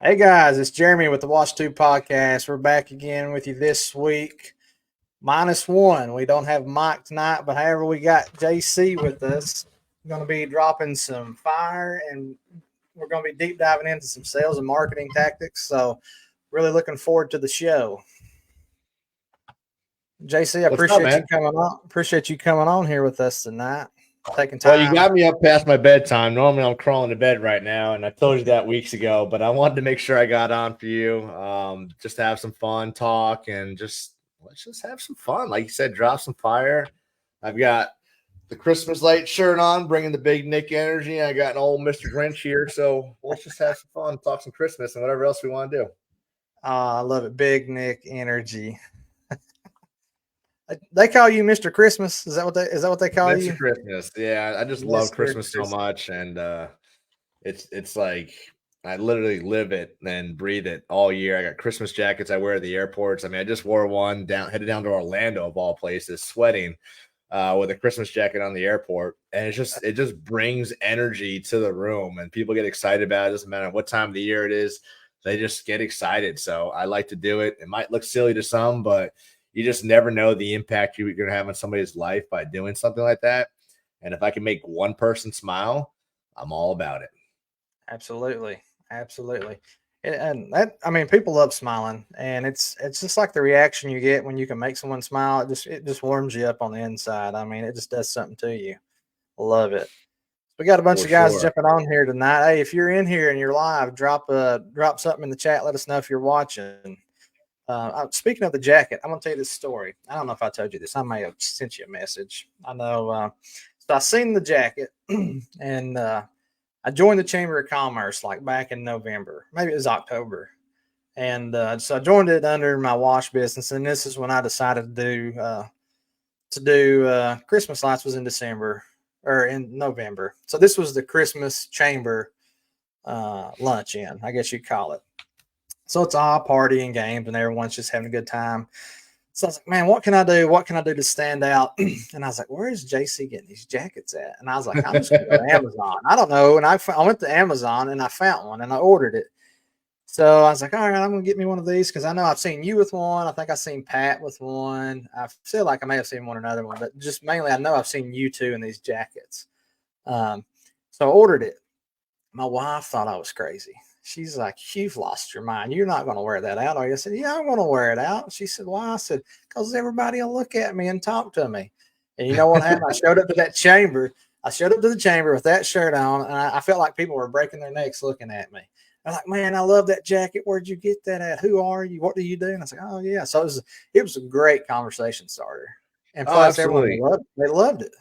Hey guys, it's Jeremy with the Watch 2 podcast. We're back again with you this week. -1. We don't have Mike tonight, but however, we got JC with us. We're going to be dropping some fire and we're going to be deep diving into some sales and marketing tactics. So, really looking forward to the show. JC, I What's up, appreciate you man? coming on. Appreciate you coming on here with us tonight. Taking Well, you time. got me up past my bedtime. Normally, I'm crawling to bed right now, and I told you that weeks ago. But I wanted to make sure I got on for you, just to have some fun, talk, and let's just have some fun. Like you said, drop some fire. I've got the Christmas light shirt on, bringing the big Nick energy. I got an old Mr. Grinch here, so let's just have some fun, talk some Christmas, and whatever else we want to do. I love it. Big Nick energy. They call you Mr. Christmas. Is that what they call Mr. you? Christmas, yeah, I just love Mr. Christmas so Christmas. much, and it's like I literally live it and breathe it all year. I got Christmas jackets I wear at the airports. I mean, I just wore one headed down to Orlando of all places, sweating with a Christmas jacket on the airport, and it just brings energy to the room, and people get excited about it. It doesn't matter what time of the year it is, they just get excited. So I like to do it. It might look silly to some, but you just never know the impact you're going to have on somebody's life by doing something like that. And if I can make one person smile, I'm all about it. Absolutely, absolutely. And that, I mean, people love smiling, and it's just like the reaction you get when you can make someone smile. It just warms you up on the inside. I mean, it just does something to you. Love it. We got a bunch For of guys sure. jumping on here tonight. Hey, if you're in here and you're live, drop something in the chat. Let us know if you're watching. Speaking of the jacket, I'm gonna tell you this story. I don't know if I told you this. I may have sent you a message. I know. So I seen the jacket, and I joined the Chamber of Commerce like back in November, maybe it was October, and so I joined it under my wash business. And this is when I decided to do Christmas lights was in December or in November. So this was the Christmas Chamber lunch in, I guess you'd call it. So it's all party and games, and everyone's just having a good time. So I was like, man, what can I do? What can I do to stand out? And I was like, where is JC getting these jackets at? And I was like, I'm just going to go to Amazon. I don't know. And I went to Amazon and I found one and I ordered it. So I was like, all right, I'm going to get me one of these because I know I've seen you with one. I think I've seen Pat with one. I feel like I may have seen one another one, but just mainly I know I've seen you two in these jackets. So I ordered it. My wife thought I was crazy. She's like, you've lost your mind. You're not going to wear that out, are you? I said, yeah, I'm going to wear it out. She said, why? I said, because everybody will look at me and talk to me. And you know what happened? I showed up to that chamber. I showed up to the chamber with that shirt on, and I felt like people were breaking their necks looking at me. They're like, man, I love that jacket. Where'd you get that at? Who are you? What do you do? And I was like, oh, yeah. So it was a great conversation starter. And Oh, plus, everyone absolutely. they loved it.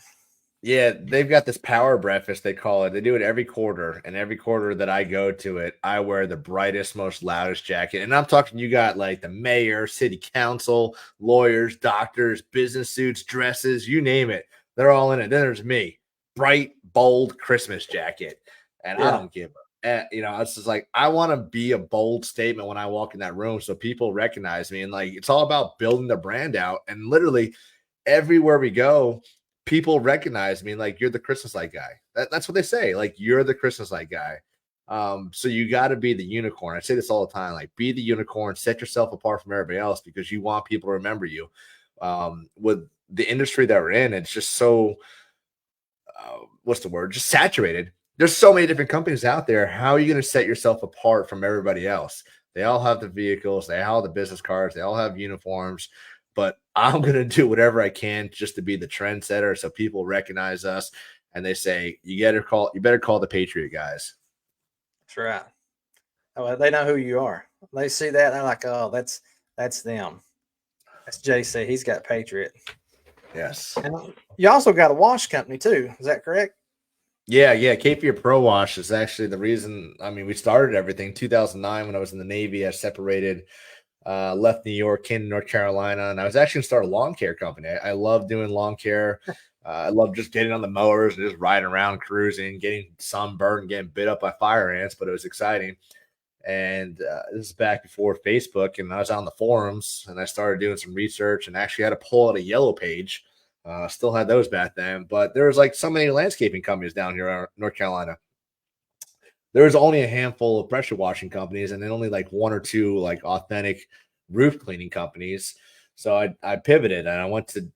Yeah, they've got this power breakfast, they call it. They do it every quarter, and every quarter that I go to it, I wear the brightest, most loudest jacket. And I'm talking, you got like the mayor, city council, lawyers, doctors, business suits, dresses, you name it. They're all in it. Then there's me, bright, bold Christmas jacket. And I Yeah. don't give it's just like I want to be a bold statement when I walk in that room so people recognize me. And like it's all about building the brand out. And literally everywhere we go, people recognize me like you're the Christmas light guy. That's what they say. Like you're the Christmas light guy. So you got to be the unicorn. I say this all the time. Like be the unicorn, set yourself apart from everybody else because you want people to remember you. With the industry that we're in, it's just so what's the word? Just saturated. There's so many different companies out there. How are you going to set yourself apart from everybody else? They all have the vehicles, they all have the business cards, they all have uniforms. But I'm going to do whatever I can just to be the trendsetter so people recognize us and they say, you better call the Patriot guys. That's right. Oh, they know who you are. They see that, they're like, oh, that's them. That's JC. He's got Patriot. Yes. And you also got a wash company too. Is that correct? Yeah. Cape Fear Pro Wash is actually the reason. I mean, we started everything 2009 when I was in the Navy. I separated, left New York, came to North Carolina, and I was actually going to start a lawn care company. I love doing lawn care. I love just getting on the mowers and just riding around, cruising, getting sunburned, getting bit up by fire ants, but it was exciting. And this is back before Facebook, and I was on the forums, and I started doing some research, and actually had to pull out a yellow page. Still had those back then, but there was like so many landscaping companies down here in North Carolina. there was only a handful of pressure washing companies, and then only like one or two like authentic roof cleaning companies. So I pivoted and I went to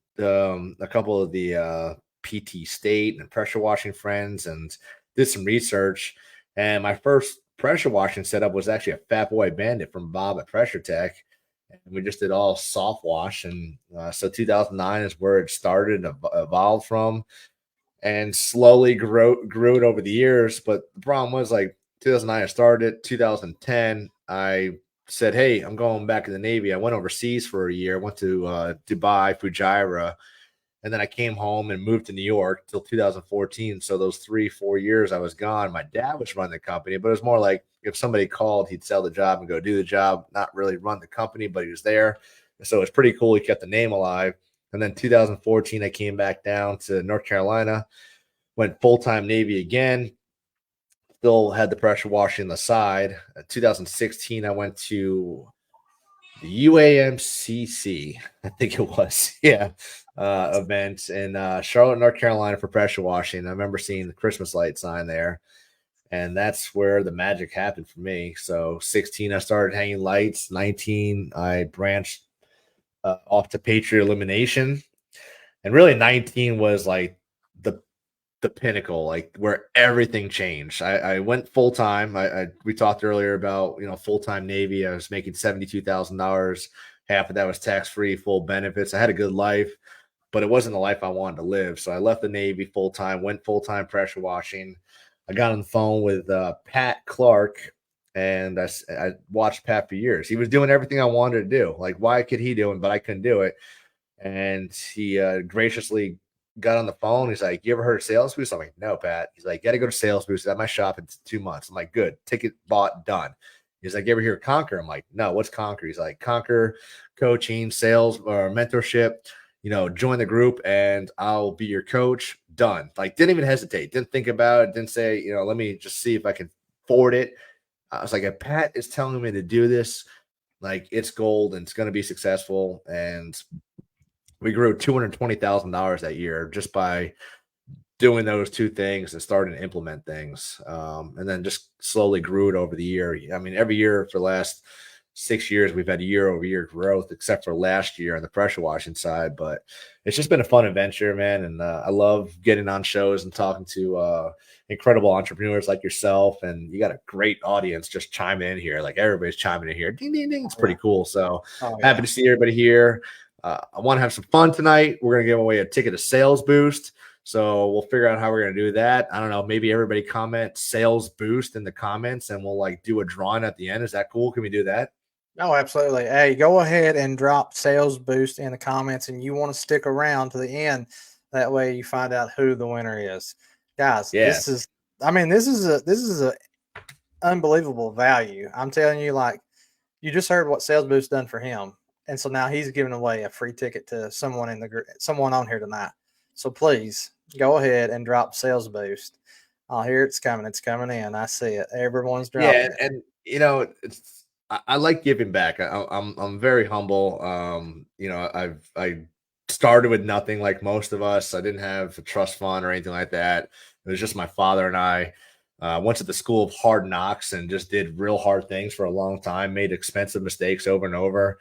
a couple of the PT State and pressure washing friends and did some research. And my first pressure washing setup was actually a Fat Boy Bandit from Bob at Pressure Tech. And we just did all soft wash. And so 2009 is where it started, evolved from, and slowly grew it over the years. But the problem was like 2009, I started. 2010, I said, "Hey, I'm going back in the Navy." I went overseas for a year. I went to Dubai, Fujairah, and then I came home and moved to New York till 2014. So those 3-4 years I was gone. My dad was running the company, but it was more like if somebody called, he'd sell the job and go do the job, not really run the company, but he was there. So it's pretty cool. He kept the name alive. And then 2014, I came back down to North Carolina, went full-time Navy again, still had the pressure washing on the side. 2016, I went to the UAMCC, I think it was, yeah, event in Charlotte, North Carolina for pressure washing. I remember seeing the Christmas light sign there, and that's where the magic happened for me. So 16, I started hanging lights. 19, I branched off to Patriot Elimination, and really 19 was like the pinnacle, like where everything changed. I went full time. We talked earlier about full time Navy. I was making $72,000. Half of that was tax free, full benefits. I had a good life, but it wasn't the life I wanted to live. So I left the Navy full time, went full time pressure washing. I got on the phone with Pat Clark, and I watched Pat for years. He was doing everything I wanted to do. Like, why could he do it, but I couldn't do it? And he graciously got on the phone. He's like, "You ever heard of Sales Boost?" I'm like, "No, Pat." He's like, "You got to go to Sales Boost at my shop in 2 months." I'm like, "Good. Ticket bought, done." He's like, "You ever hear of Conquer?" I'm like, "No, what's Conquer?" He's like, "Conquer coaching, sales, or mentorship. Join the group and I'll be your coach." Done. Like, didn't even hesitate. Didn't think about it. Didn't say, let me just see if I can afford it. I was like, if Pat is telling me to do this, like, it's gold and it's going to be successful. And we grew $220,000 that year just by doing those two things and starting to implement things. And then just slowly grew it over the year. I mean, every year for the last 6 years, we've had year-over-year growth, except for last year on the pressure washing side. But it's just been a fun adventure, man. And I love getting on shows and talking to incredible entrepreneurs like yourself. And you got a great audience just chiming in here. Like, everybody's chiming in here. Ding, ding, ding. It's pretty cool. So happy to see everybody here. I want to have some fun tonight. We're going to give away a ticket to Sales Boost. So we'll figure out how we're going to do that. I don't know. Maybe everybody comment Sales Boost in the comments and we'll like do a drawing at the end. Is that cool? Can we do that? Oh, absolutely. Hey, go ahead and drop Sales Boost in the comments, and you want to stick around to the end. That way you find out who the winner is. Guys, Yeah. this is a unbelievable value. I'm telling you, like, you just heard what Sales Boost done for him. And so now he's giving away a free ticket to someone in the group, someone on here tonight. So please go ahead and drop Sales Boost. Oh, here it's coming. It's coming in. I see it. Everyone's dropping. Yeah, and I like giving back. I'm very humble. I started with nothing like most of us. I didn't have a trust fund or anything like that. It was just my father and I. Went to the school of hard knocks and just did real hard things for a long time, made expensive mistakes over and over.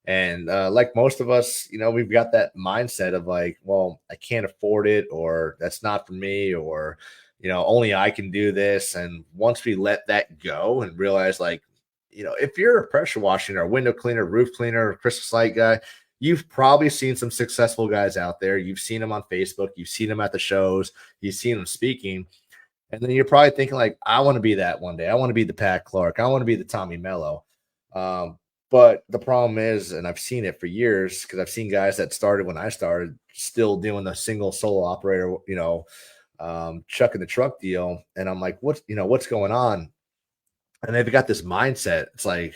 And like most of us, we've got that mindset of like, well, I can't afford it, or that's not for me, or, only I can do this. And once we let that go and realize, like, if you're a pressure washing or window cleaner, roof cleaner, Christmas light guy, you've probably seen some successful guys out there. You've seen them on Facebook. You've seen them at the shows. You've seen them speaking. And then you're probably thinking, like, I want to be that one day. I want to be the Pat Clark. I want to be the Tommy Mello. But the problem is, and I've seen it for years because I've seen guys that started when I started still doing the single solo operator, chucking the truck deal. And I'm like, what's going on? And they've got this mindset. It's like,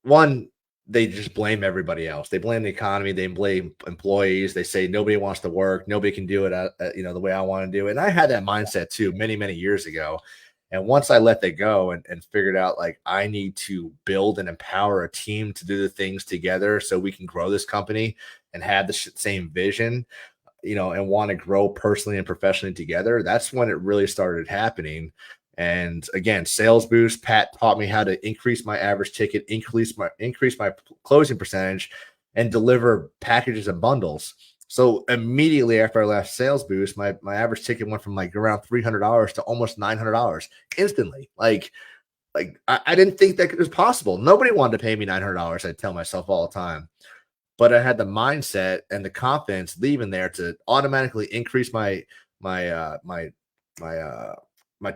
one, they just blame everybody else. They blame the economy. They blame employees. They say nobody wants to work. Nobody can do it, the way I want to do it. And I had that mindset too many, many years ago. And once I let that go and figured out, like, I need to build and empower a team to do the things together so we can grow this company and have the same vision, and want to grow personally and professionally together. That's when it really started happening. And again, sales boost. Pat taught me how to increase my average ticket, increase my closing percentage, and deliver packages and bundles. So immediately after I left sales boost, my average ticket went from like around $300 to almost $900 instantly. Like I didn't think that was possible. Nobody wanted to pay me $900. I tell myself all the time, but I had the mindset and the confidence leaving there to automatically increase my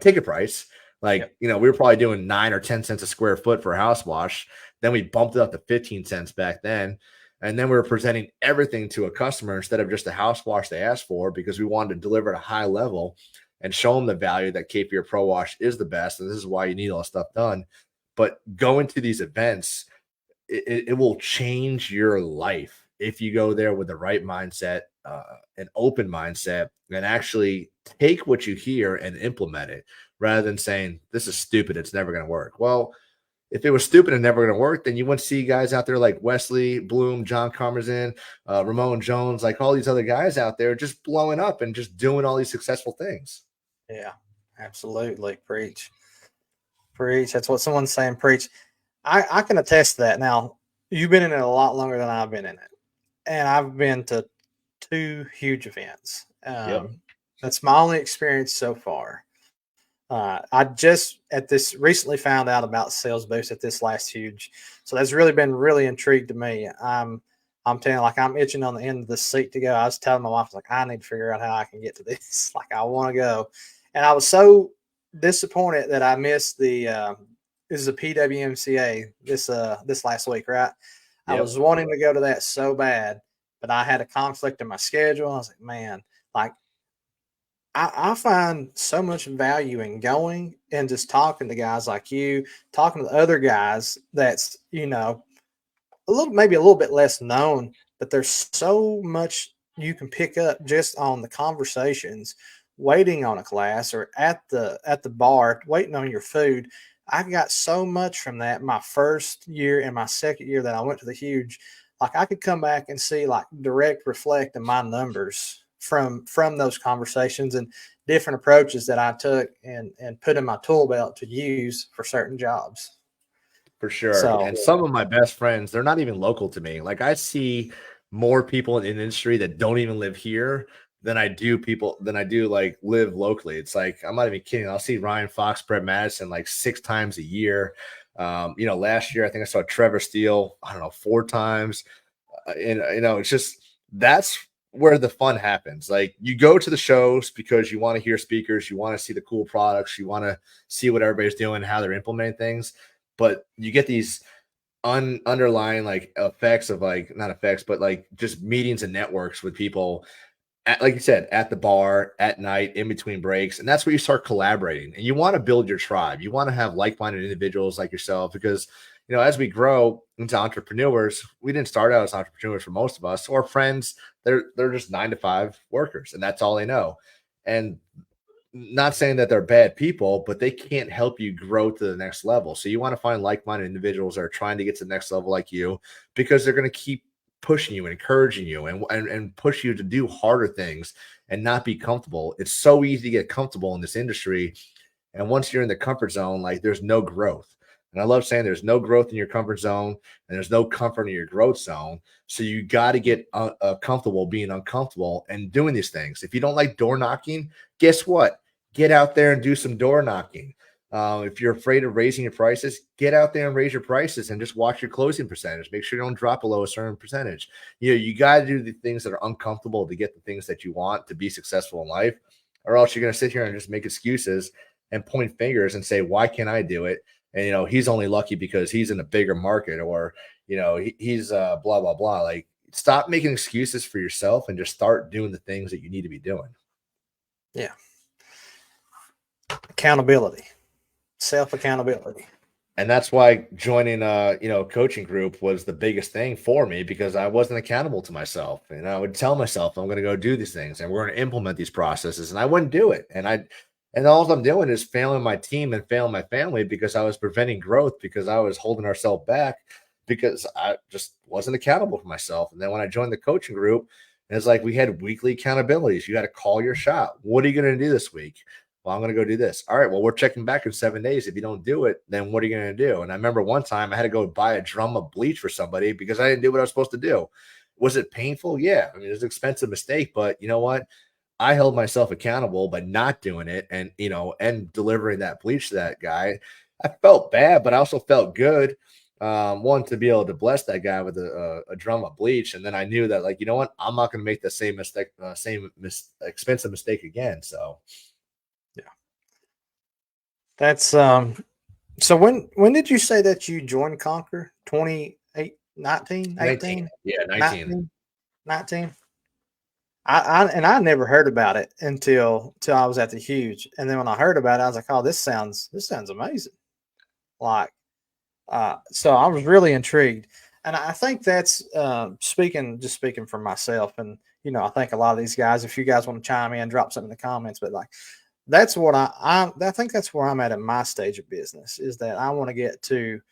ticket price. Like, Yep. you know, we were probably doing 9 or 10 cents a square foot for a house wash. Then we bumped it up to 15 cents back then. And then we were presenting everything to a customer instead of just the house wash they asked for, because we wanted to deliver at a high level and show them the value that Cape Fear Pro Wash is the best. And this is why you need all this stuff done. But going to these events, it will change your life if you go there with the right mindset, an open mindset, and actually take what you hear and implement it rather than saying, this is stupid, it's never going to work. Well, if it was stupid and never going to work, then you wouldn't see guys out there like Wesley Bloom, John Carmerzin, Ramon Jones, like all these other guys out there just blowing up and just doing all these successful things. Yeah, absolutely. Preach. That's what someone's saying. Preach. I can attest to that. Now, you've been in it a lot longer than I've been in it. And I've been to 2 huge events. Yep. That's my only experience so far. I just recently found out about Sales Boost at this last huge. So that's really been really intrigued to me. I'm telling you, like, I'm itching on the end of the seat to go. I was telling my wife, like, I need to figure out how I can get to this. Like, I want to go. And I was so disappointed that I missed the this is a PWMCA this last week, right? I Yep. was wanting to go to that so bad, but I had a conflict in my schedule. I was like, man, like, I find so much value in going and just talking to guys like you, talking to the other guys that's, you know, maybe a little bit less known, but there's so much you can pick up just on the conversations, waiting on a class or at the bar, waiting on your food. I got so much from that my first year and my second year that I went to the huge. Like, I could come back and see like direct reflect in my numbers from those conversations and different approaches that I took and put in my tool belt to use for certain jobs. For sure. So And some of my best friends, they're not even local to me. Like, I see more people in the industry that don't even live here than I do like live locally. It's like, I'm not even kidding. I'll see Ryan Fox, Brett Madison like 6 times a year. You know, last year I think I saw Trevor Steele, I don't know, 4 times. And you know, it's just, that's where the fun happens. Like, you go to the shows because you want to hear speakers, you want to see the cool products, you want to see what everybody's doing, how they're implementing things, but you get these underlying like effects of like, not effects, but like just meetings and networks with people at, like you said, at the bar, at night, in between breaks. And that's where you start collaborating, and you want to build your tribe. You want to have like-minded individuals like yourself, because, you know, as we grow into entrepreneurs, we didn't start out as entrepreneurs for most of us, or friends. They're just 9-to-5 workers, and that's all they know. And not saying that they're bad people, but they can't help you grow to the next level. So you want to find like-minded individuals that are trying to get to the next level like you, because they're going to keep pushing you and encouraging you and push you to do harder things and not be comfortable. It's so easy to get comfortable in this industry. And once you're in the comfort zone, like, there's no growth. And I love saying there's no growth in your comfort zone and there's no comfort in your growth zone. So you got to get comfortable being uncomfortable and doing these things. If you don't like door knocking, guess what? Get out there and do some door knocking. If you're afraid of raising your prices, get out there and raise your prices and just watch your closing percentage. Make sure you don't drop below a certain percentage. You know, you got to do the things that are uncomfortable to get the things that you want to be successful in life, or else you're going to sit here and just make excuses and point fingers and say, why can't I do it? And, you know, he's only lucky because he's in a bigger market, or, you know, he's blah, blah, blah. Like, stop making excuses for yourself and just start doing the things that you need to be doing. yeah. Accountability. Self-accountability. And that's why joining coaching group was the biggest thing for me, because I wasn't accountable to myself. And I would tell myself, I'm going to go do these things and we're going to implement these processes, and I wouldn't do it. And all I'm doing is failing my team and failing my family, because I was preventing growth, because I was holding ourselves back, because I just wasn't accountable for myself. And then when I joined the coaching group, it's like we had weekly accountabilities. You got to call your shot. What are you going to do this week? Well, I'm going to go do this. All right. Well, we're checking back in 7 days. If you don't do it, then what are you going to do? And I remember one time I had to go buy a drum of bleach for somebody because I didn't do what I was supposed to do. Was it painful? Yeah. I mean, it was an expensive mistake, but you know what? I held myself accountable by not doing it and, and delivering that bleach to that guy. I felt bad, but I also felt good. One, to be able to bless that guy with a drum of bleach. And then I knew that, like, you know what? I'm not going to make the same mistake, expensive mistake again. So, Yeah. That's so when did you say that you joined Conquer? 28, 19, 18? Yeah, 19. 19? I never heard about it until I was at the Huge. And then when I heard about it, I was like, oh, this sounds amazing. Like, so I was really intrigued. And I think that's speaking for myself. And, I think a lot of these guys, if you guys want to chime in, drop something in the comments, but like, that's what I think that's where I'm at my stage of business, is that I want to get to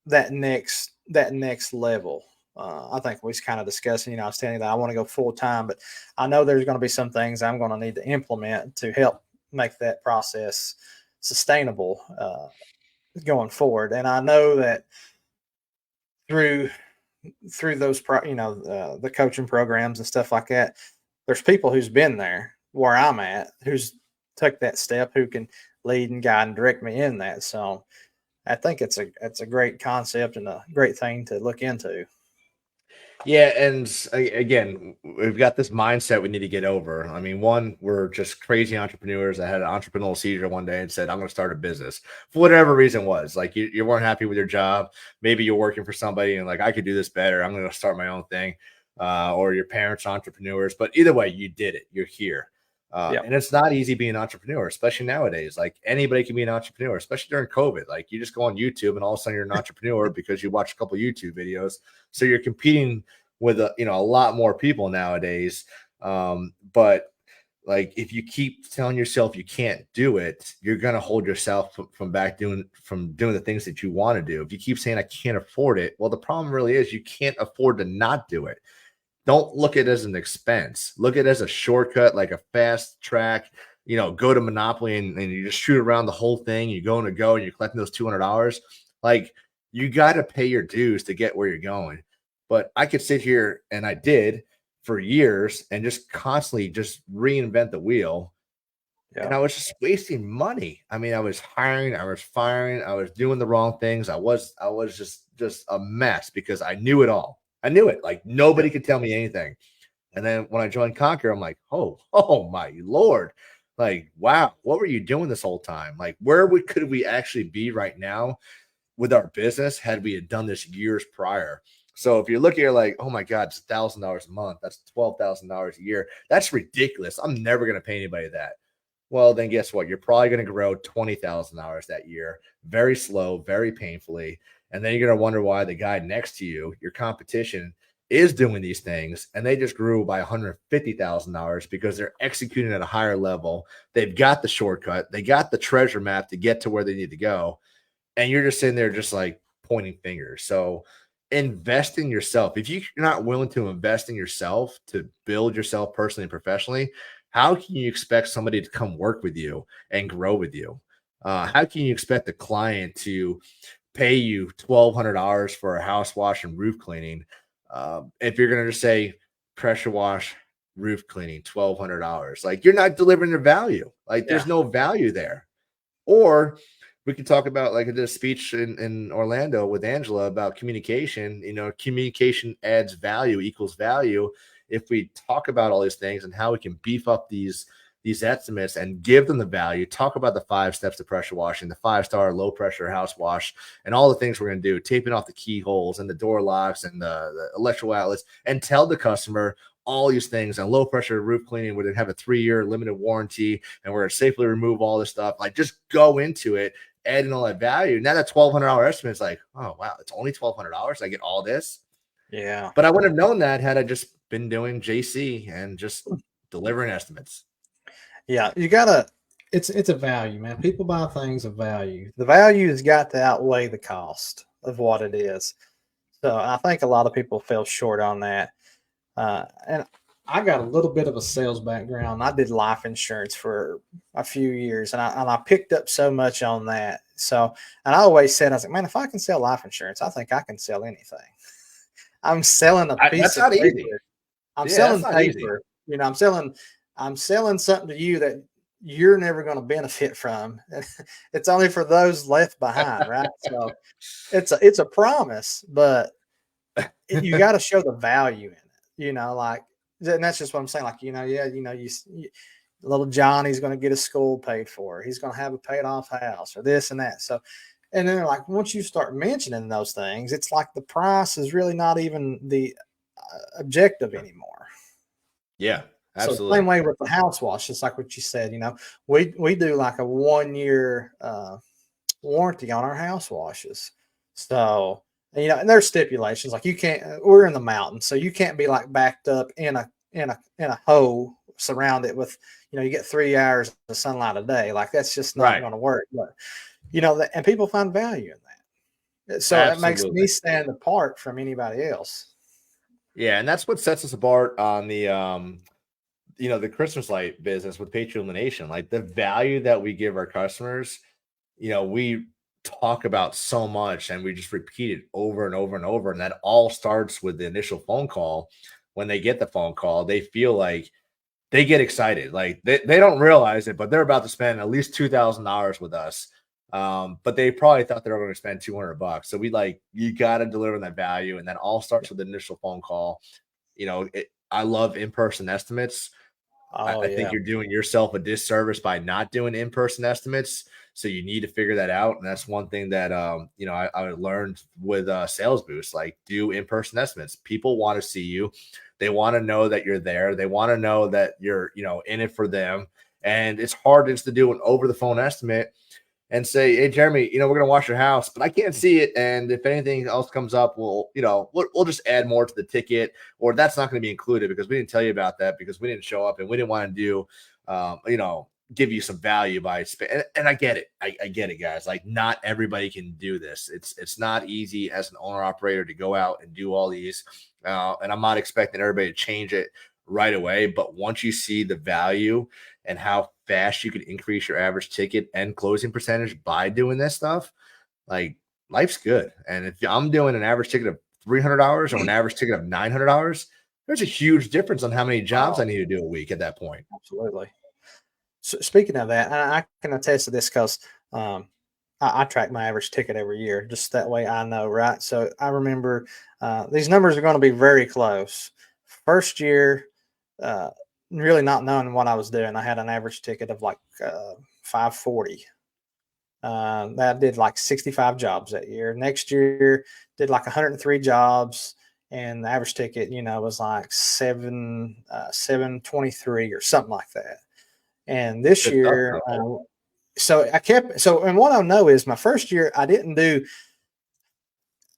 that next level. I think we was kind of discussing, I was telling you that I want to go full time, but I know there's going to be some things I'm going to need to implement to help make that process sustainable going forward. And I know that through those, the coaching programs and stuff like that, there's people who's been there where I'm at, who's took that step, who can lead and guide and direct me in that. So I think it's a great concept and a great thing to look into. Yeah, and again, we've got this mindset we need to get over. I mean, one, we're just crazy entrepreneurs. I had an entrepreneurial seizure one day and said, I'm going to start a business for whatever reason was. Like, you weren't happy with your job. Maybe you're working for somebody and like, I could do this better. I'm going to start my own thing. Or your parents are entrepreneurs. But either way, you did it. You're here. And it's not easy being an entrepreneur, especially nowadays. Like, anybody can be an entrepreneur, especially during COVID. Like, you just go on YouTube and all of a sudden you're an entrepreneur because you watch a couple YouTube videos. So you're competing with a lot more people nowadays. But like, if you keep telling yourself you can't do it, you're gonna hold yourself from doing the things that you want to do. If you keep saying I can't afford it, well, the problem really is you can't afford to not do it. Don't look at it as an expense. Look at it as a shortcut, like a fast track. Go to Monopoly and you just shoot around the whole thing. You go and you're collecting those $200. Like, you got to pay your dues to get where you're going. But I could sit here, and I did for years, and just constantly just reinvent the wheel. Yeah. And I was just wasting money. I mean, I was hiring, I was firing, I was doing the wrong things. I was just a mess because I knew it all. I knew it. Like, nobody could tell me anything. And then when I joined Conquer, I'm like, oh my Lord. Like, wow, what were you doing this whole time? Like, could we actually be right now with our business had we had done this years prior? So if you're looking at like, oh my God, it's $1,000 a month, that's $12,000 a year. That's ridiculous. I'm never going to pay anybody that. Well, then guess what? You're probably going to grow $20,000 that year, very slow, very painfully. And then you're going to wonder why the guy next to you, your competition, is doing these things, and they just grew by $150,000 because they're executing at a higher level. They've got the shortcut, they got the treasure map to get to where they need to go, and you're just sitting there just like pointing fingers. So invest in yourself. If you're not willing to invest in yourself to build yourself personally and professionally, how can you expect somebody to come work with you and grow with you? How can you expect a client to pay you $1,200 for a house wash and roof cleaning if you're going to just say pressure wash, roof cleaning, $1,200? Like, you're not delivering their value. Like, there's no value there. Or we could talk about, like I did a speech in Orlando with Angela about communication. Communication adds value, equals value. If we talk about all these things and how we can beef up these estimates and give them the value, talk about the 5 steps to pressure washing, the 5-star low pressure house wash, and all the things we're going to do, taping off the keyholes and the door locks and the electrical outlets, and tell the customer all these things. And low pressure roof cleaning, we're going to have a 3-year limited warranty, and we're going to safely remove all this stuff. Like, just go into it, add in all that value. Now that $1,200 estimate is like, oh wow, it's only $1,200. I get all this. Yeah. But I wouldn't have known that had I just been doing JC and just delivering estimates. Yeah, you gotta. It's a value, man. People buy things of value. The value has got to outweigh the cost of what it is. So I think a lot of people fell short on that. And I got a little bit of a sales background. I did life insurance for a few years, and I picked up so much on that. So, and I always said, I was like, man, if I can sell life insurance, I think I can sell anything. I'm selling a piece That's of not easy. paper. I'm Yeah, that's selling not easy. paper. I'm selling something to you that you're never going to benefit from. It's only for those left behind, right? So it's a promise, but you got to show the value in it. Like, and that's just what I'm saying. Like, yeah, little Johnny's going to get his school paid for. He's going to have a paid off house or this and that. So, and then like once you start mentioning those things, it's like the price is really not even the objective anymore. Yeah, So absolutely. same way with the house wash, it's like what you said. We do like a 1 year warranty on our house washes. So, and there's stipulations like you can't. We're in the mountains, so you can't be like backed up in a hole surrounded with. You get 3 hours of sunlight a day. Like that's just not Right. going to work. But and people find value in that. So it makes me Absolutely. stand apart from anybody else. Yeah, and that's what sets us apart on the the Christmas light business with Patriot Illumination. Like the value that we give our customers, we talk about so much and we just repeat it over and over and over. And that all starts with the initial phone call. When they get the phone call, they feel like they get excited. Like they don't realize it, but they're about to spend at least $2,000 with us. But they probably thought they were going to spend $200. So you got to deliver that value. And that all starts with the initial phone call. I love in-person estimates. I, Oh I think yeah. you're doing yourself a disservice by not doing in-person estimates. So you need to figure that out. And that's one thing that I learned with Sales Boost. Like do in-person estimates. People want to see you. They want to know that you're there. They want to know that you're, in it for them. And it's hard just to do an over the phone estimate and say, "Hey, Jeremy, we're gonna wash your house, but I can't see it. And if anything else comes up, we'll just add more to the ticket, or that's not going to be included because we didn't tell you about that because we didn't show up and we didn't want to do, give you some value by and I get it. I get it, guys. Like not everybody can do this. It's not easy as an owner operator to go out and do all these, and I'm not expecting everybody to change it right away. But once you see the value and how fast you can increase your average ticket and closing percentage by doing this stuff, like life's good. And if I'm doing an average ticket of $300 or an average ticket of $900, there's a huge difference on how many jobs I Oh, need to do a week at that point. absolutely. So speaking of that, I can attest to this because um, I track my average ticket every year, just that way I know, right? So I remember these numbers are going to be very close. First year, uh, really not knowing what I was doing, I had an average ticket of like 540. That did like 65 jobs that year. Next year, did like 103 jobs, and the average ticket, was like 723 or something like that. And this Good stuff, year, bro. and what I know is my first year, I didn't do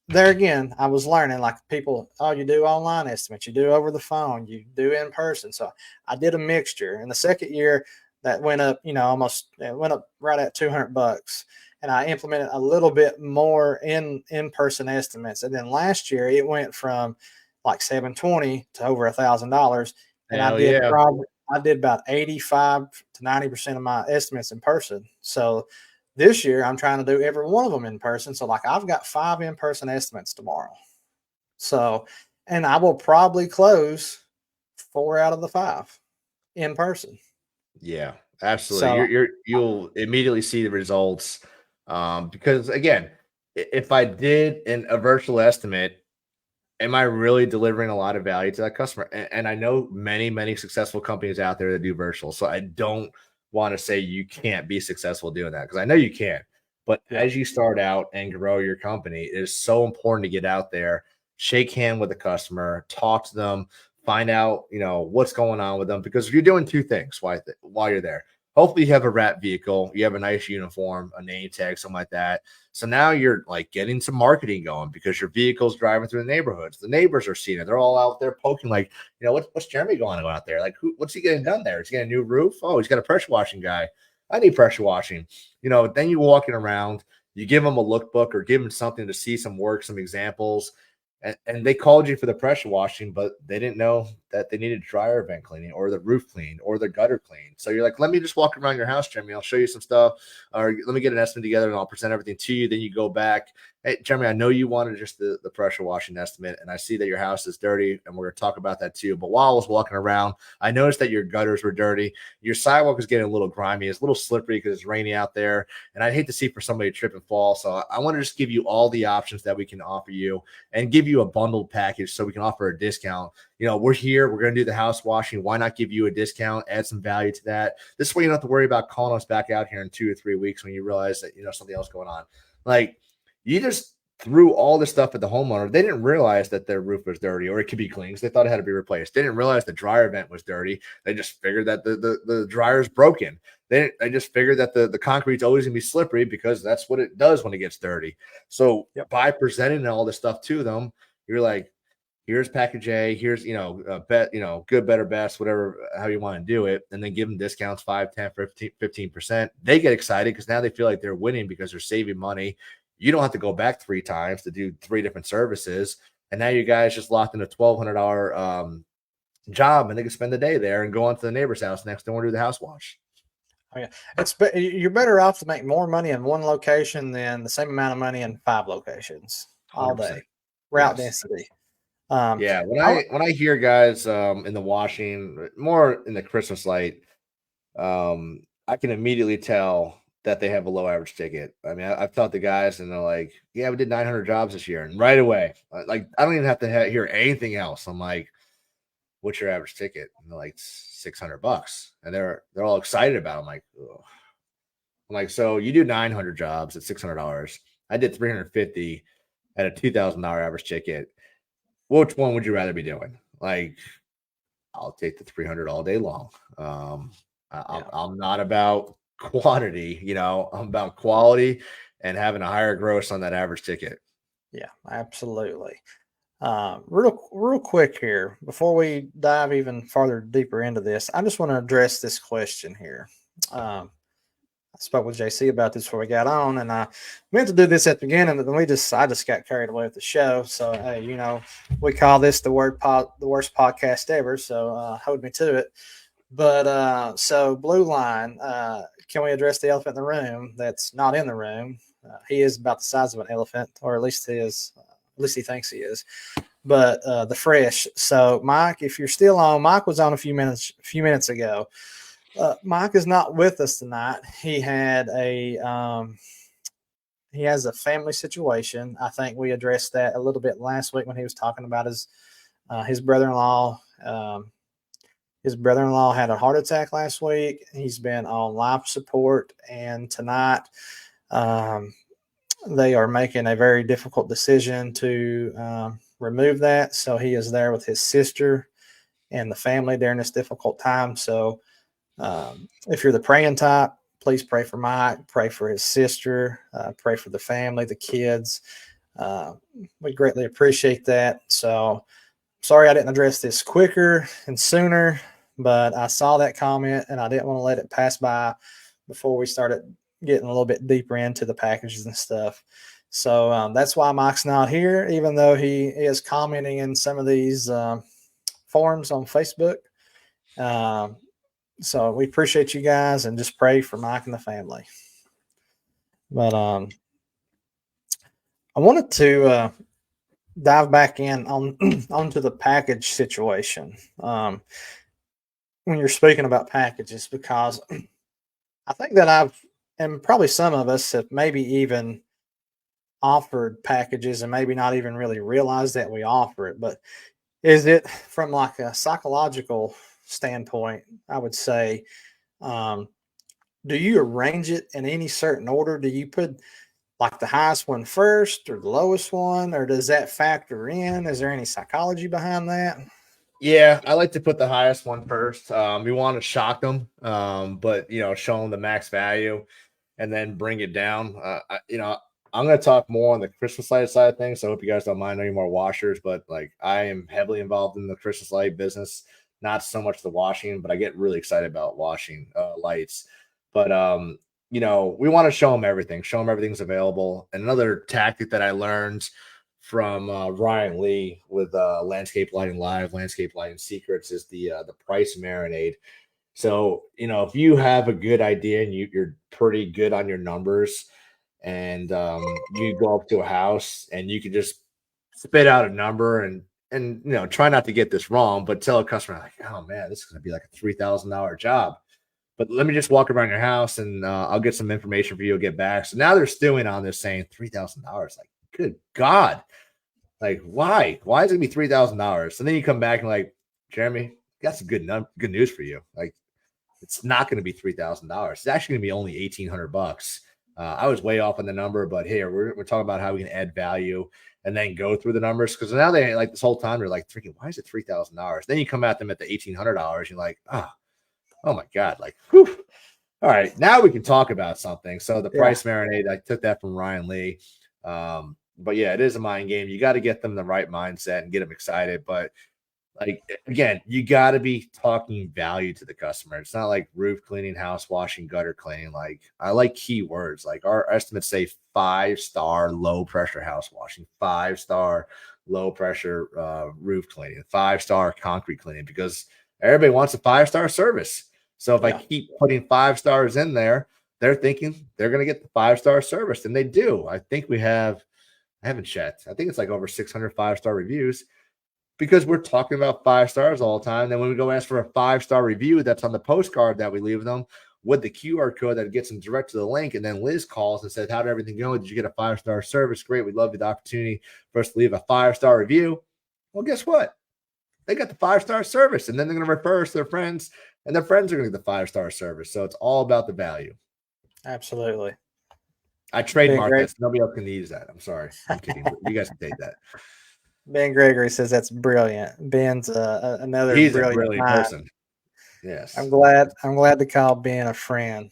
there again. I was learning like people, oh, you do online estimates, you do over the phone, you do in person. So I did a mixture. And the second year, that went up, almost it went up right at $200. And I implemented a little bit more in person estimates. And then last year, it went from like 720 to over $1,000. And Hell yeah. I did about 85 to 90% of my estimates in person. So this year, I'm trying to do every one of them in person. So, like, I've got 5 in person estimates tomorrow. So, and I will probably close 4 out of the 5 in person. Yeah, absolutely. So, You'll immediately see the results. Because again, if I did a virtual estimate, am I really delivering a lot of value to that customer? And I know many, many successful companies out there that do virtual. So I don't want to say you can't be successful doing that because I know you can. But yeah. as you start out and grow your company, it is so important to get out there, shake hand with the customer, talk to them, find out, what's going on with them. Because if you're doing two things while you're there, hopefully you have a wrap vehicle, you have a nice uniform, a name tag, something like that. So now you're like getting some marketing going because your vehicle's driving through the neighborhoods. The neighbors are seeing it. They're all out there poking, like, what's Jeremy going on out there? Like, what's he getting done there? Is he getting a new roof? Oh, he's got a pressure washing guy. I need pressure washing. Then you walking around, you give them a lookbook or give them something to see some work, some examples. And they called you for the pressure washing, but they didn't know that they needed dryer vent cleaning or the roof clean or the gutter clean. So you're like, let me just walk around your house, Jeremy. I'll show you some stuff, or let me get an estimate together and I'll present everything to you. Then you go back. Hey, Jeremy, I know you wanted just the pressure washing estimate, and I see that your house is dirty, and we're going to talk about that too. But while I was walking around, I noticed that your gutters were dirty. Your sidewalk is getting a little grimy. It's a little slippery because it's rainy out there, and I'd hate to see for somebody to trip and fall. So I want to just give you all the options that we can offer you and give you a bundled package so we can offer a discount. We're here. We're going to do the house washing. Why not give you a discount, add some value to that? This way you don't have to worry about calling us back out here in 2 or 3 weeks when you realize that, something else going on. Like, you just threw all this stuff at the homeowner. They didn't realize that their roof was dirty or it could be cleaned. They thought it had to be replaced. They didn't realize the dryer vent was dirty. They just figured that the dryer is broken. They just figured that the concrete's always going to be slippery because that's what it does when it gets dirty. So by presenting all this stuff to them, you're like, here's package A, here's, good, better, best, whatever, how you want to do it. And then give them discounts, 5, 10, 15%. They get excited because now they feel like they're winning because they're saving money. You don't have to go back 3 times to do 3 different services. And now you guys just locked in a $1,200 job, and they can spend the day there and go on to the neighbor's house next door and do the house wash. Oh, yeah. You're better off to make more money in one location than the same amount of money in 5 locations all day. Route density. When I hear guys in the washing, more in the Christmas light, I can immediately tell that they have a low average ticket. I mean, I've talked to guys and they're like, yeah, we did 900 jobs this year. And right away, like, I don't even have to hear anything else. I'm like, what's your average ticket? And they're like, $600. And they're all excited about it. I'm like, ugh. I'm like, so you do 900 jobs at $600. I did 350 at a $2,000 average ticket. Which one would you rather be doing? Like, I'll take the 300 all day long. I'm not about quantity, I'm about quality and having a higher gross on that average ticket. Yeah, absolutely. Real quick here, before we dive even farther deeper into this, I just want to address this question here. I spoke with JC about this before we got on, and I meant to do this at the beginning, but then I just got carried away with the show. So, hey, we call this the worst podcast ever. So hold me to it. But so Blue Line, can we address the elephant in the room that's not in the room? He is about the size of an elephant, or at least he thinks he is. But the Fresh. So Mike, if you're still on, Mike was on a few minutes ago. Mike is not with us tonight. He has a family situation. I think we addressed that a little bit last week when he was talking about his brother-in-law. His brother-in-law had a heart attack last week. He's been on life support, and tonight they are making a very difficult decision to remove that. So he is there with his sister and the family during this difficult time. So if you're the praying type, please pray for Mike, pray for his sister, pray for the family, the kids. We greatly appreciate that. So sorry I didn't address this quicker and sooner, but I saw that comment and I didn't want to let it pass by before we started getting a little bit deeper into the packages and stuff. So that's why Mike's not here, even though he is commenting in some of these forums on Facebook. So we appreciate you guys and just pray for Mike and the family. But I wanted to dive back in onto the package situation when you're speaking about packages, because I think that and probably some of us have maybe even offered packages and maybe not even really realized that we offer it. But is it from like a psychological standpoint, I would say, do you arrange it in any certain order? Do you put like the highest one first or the lowest one, or does that factor in? Is there any psychology behind that? Yeah, I like to put the highest one first. We want to shock them, but show them the max value and then bring it down. I'm going to talk more on the Christmas light side of things. So I hope you guys don't mind any more washers, but like I am heavily involved in the Christmas light business, not so much the washing, but I get really excited about washing lights. But we want to show them everything, show them everything's available. And another tactic that I learned from Ryan Lee with Landscape Lighting Live. Landscape Lighting Secrets is the price marinade. So, if you have a good idea and you're pretty good on your numbers, and you go up to a house and you can just spit out a number and try not to get this wrong, but tell a customer like, oh man, this is going to be like a $3,000 job. But let me just walk around your house and I'll get some information for you to get back. So now they're stewing on this saying $3,000. Like, good God. Like, why? Why is it going to be $3,000? And then you come back and like, Jeremy, got some good news for you. Like, it's not going to be $3,000. It's actually going to be only $1,800. I was way off on the number, but here we're talking about how we can add value and then go through the numbers. Because now they like this whole time they're like thinking, why is it $3,000? Then you come at them at the $1,800. You're like, oh my God, like, whew. All right, now we can talk about something. So the price marinade, I took that from Ryan Lee. But yeah, it is a mind game. You got to get them the right mindset and get them excited. But like, again, you got to be talking value to the customer. It's not like roof cleaning, house washing, gutter cleaning. Like, I like keywords. Like, our estimates say 5-star low pressure house washing, 5-star low pressure roof cleaning, 5-star concrete cleaning, because everybody wants a 5-star service. So if I keep putting 5 stars in there, they're thinking they're going to get the 5-star service, and they do. I think I haven't checked. I think it's like over 600 5-star reviews, because we're talking about 5 stars all the time. Then when we go ask for a 5-star review, that's on the postcard that we leave them with the QR code that gets them direct to the link. And then Liz calls and says, how'd everything go? Did you get a 5-star service? Great. We'd love the opportunity for us to leave a 5-star review. Well, guess what? They got the 5-star service, and then they're going to refer us to their friends, and their friends are going to get the 5-star service. So it's all about the value. Absolutely. I trademarked that. So nobody else can use that. I'm sorry. I'm kidding. You guys can take that. Ben Gregory says that's brilliant. Ben's another He's brilliant, a brilliant person. Yes. I'm glad to call Ben a friend.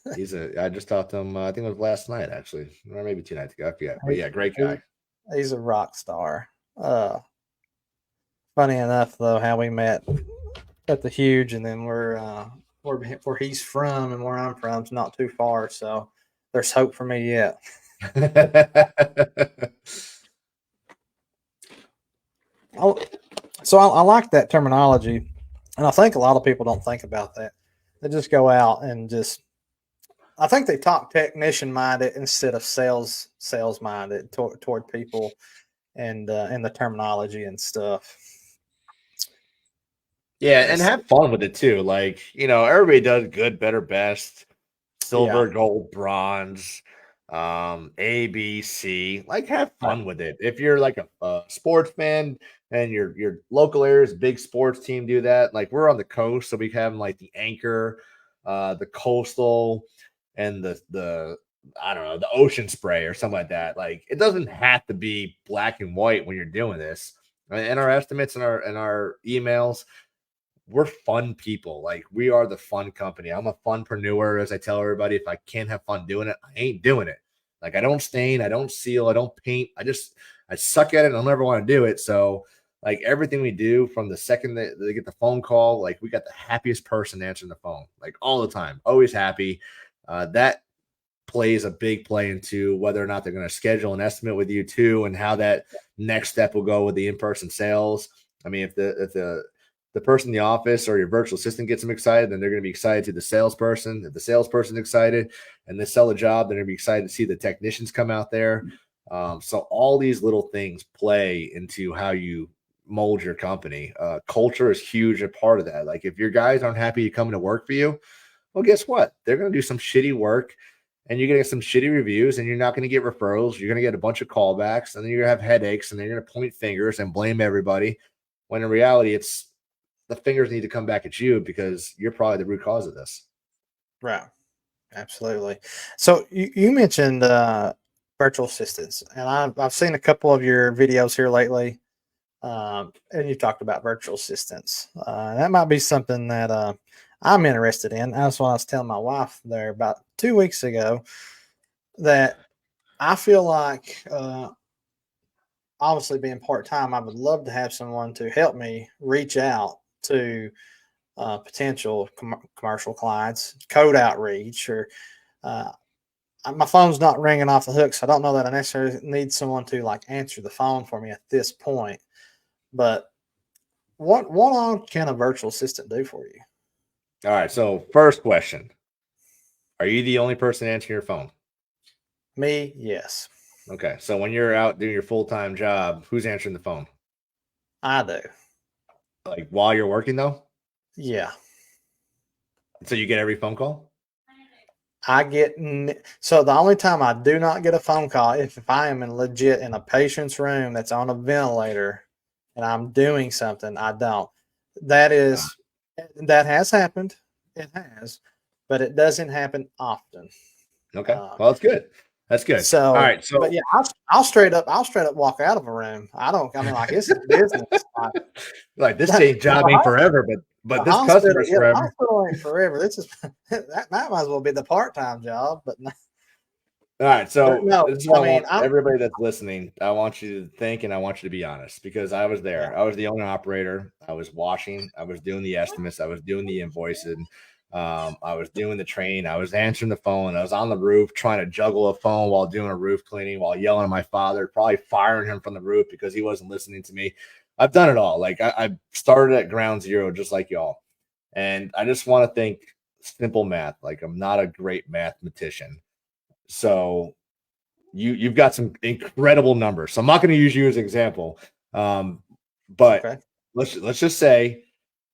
I just talked to him, I think it was last night, actually, or maybe 2 nights ago. I forget. But yeah, great guy. He's a rock star. Funny enough, though, how we met at the Huge, and then we're where he's from and where I'm from is not too far. So there's hope for me yet. So I like that terminology, and I think a lot of people don't think about that. They just go out and I think they talk technician minded instead of sales minded toward people and the terminology and stuff. Yeah, and have fun with it too. Like, everybody does good, better, best, silver, gold, bronze, A, B, C. Like, have fun with it. If you're like a sports fan and your local area's big sports team, do that. Like, we're on the coast, so we have like the Anchor, the Coastal, and the I don't know, the Ocean Spray or something like that. Like, it doesn't have to be black and white when you're doing this. And our estimates and our emails, we're fun people. Like, we are the fun company. I'm a funpreneur, as I tell everybody. If I can't have fun doing it, I ain't doing it. Like, I don't stain, I don't seal, I don't paint. I suck at it and I'll never want to do it. So, like, everything we do from the second that they get the phone call, like, we got the happiest person answering the phone, like, all the time, always happy. That plays a big play into whether or not they're going to schedule an estimate with you too, and how that next step will go with the in-person sales. I mean, if the person in the office or your virtual assistant gets them excited, then they're going to be excited to the salesperson. If the salesperson's excited and they sell a job, then they're going to be excited to see the technicians come out there. So all these little things play into how you mold your company. Culture is huge, a part of that. Like, if your guys aren't happy coming to work for you, well, guess what? They're going to do some shitty work, and you're going to get some shitty reviews, and you're not going to get referrals. You're going to get a bunch of callbacks, and then you're going to have headaches, and then you're going to point fingers and blame everybody, when in reality, it's the fingers need to come back at you because you're probably the root cause of this. Right. Absolutely. So you mentioned virtual assistants, and I've seen a couple of your videos here lately, and you talked about virtual assistants. That might be something that I'm interested in. That's what I was telling my wife there about 2 weeks ago, that I feel like, obviously being part-time, I would love to have someone to help me reach out to potential commercial clients, code outreach, or my phone's not ringing off the hook, so I don't know that I necessarily need someone to like answer the phone for me at this point. But what all can a virtual assistant do for you? All right. So first question: are you the only person answering your phone? Me, yes, Okay. So when you're out doing your full time job, who's answering the phone? I do. Like while you're working though? Yeah, So you get every phone call? I get so the only time I do not get a phone call if I am in legit in a patient's room that's on a ventilator and I'm doing something, I don't. That Ah, is that has happened. It has, but it doesn't happen often. okay. Uh, Well, that's good. That's good. All so, right. but So yeah, I'll straight up walk out of a room. I don't. I mean, like this is business. Like, like this the, job ain't forever, but this hospital, customer's yeah, the forever. hospital ain't forever. This is that might as well be the part time job, but All right, but so no. this is I what I mean, want everybody that's listening. I want you to think and I want you to be honest because I was yeah, there. I was the owner operator. I was washing. I was doing the estimates. I was doing the invoicing. I was doing the train. I was answering the phone. I was on the roof trying to juggle a phone while doing a roof cleaning, while yelling at my father, probably firing him from the roof because he wasn't listening to me. I've done it all. Like I started at ground zero, just like y'all. And I just want to think simple math. Like I'm not a great mathematician. So you've got some incredible numbers. So I'm not going to use you as an example, but okay, let's just say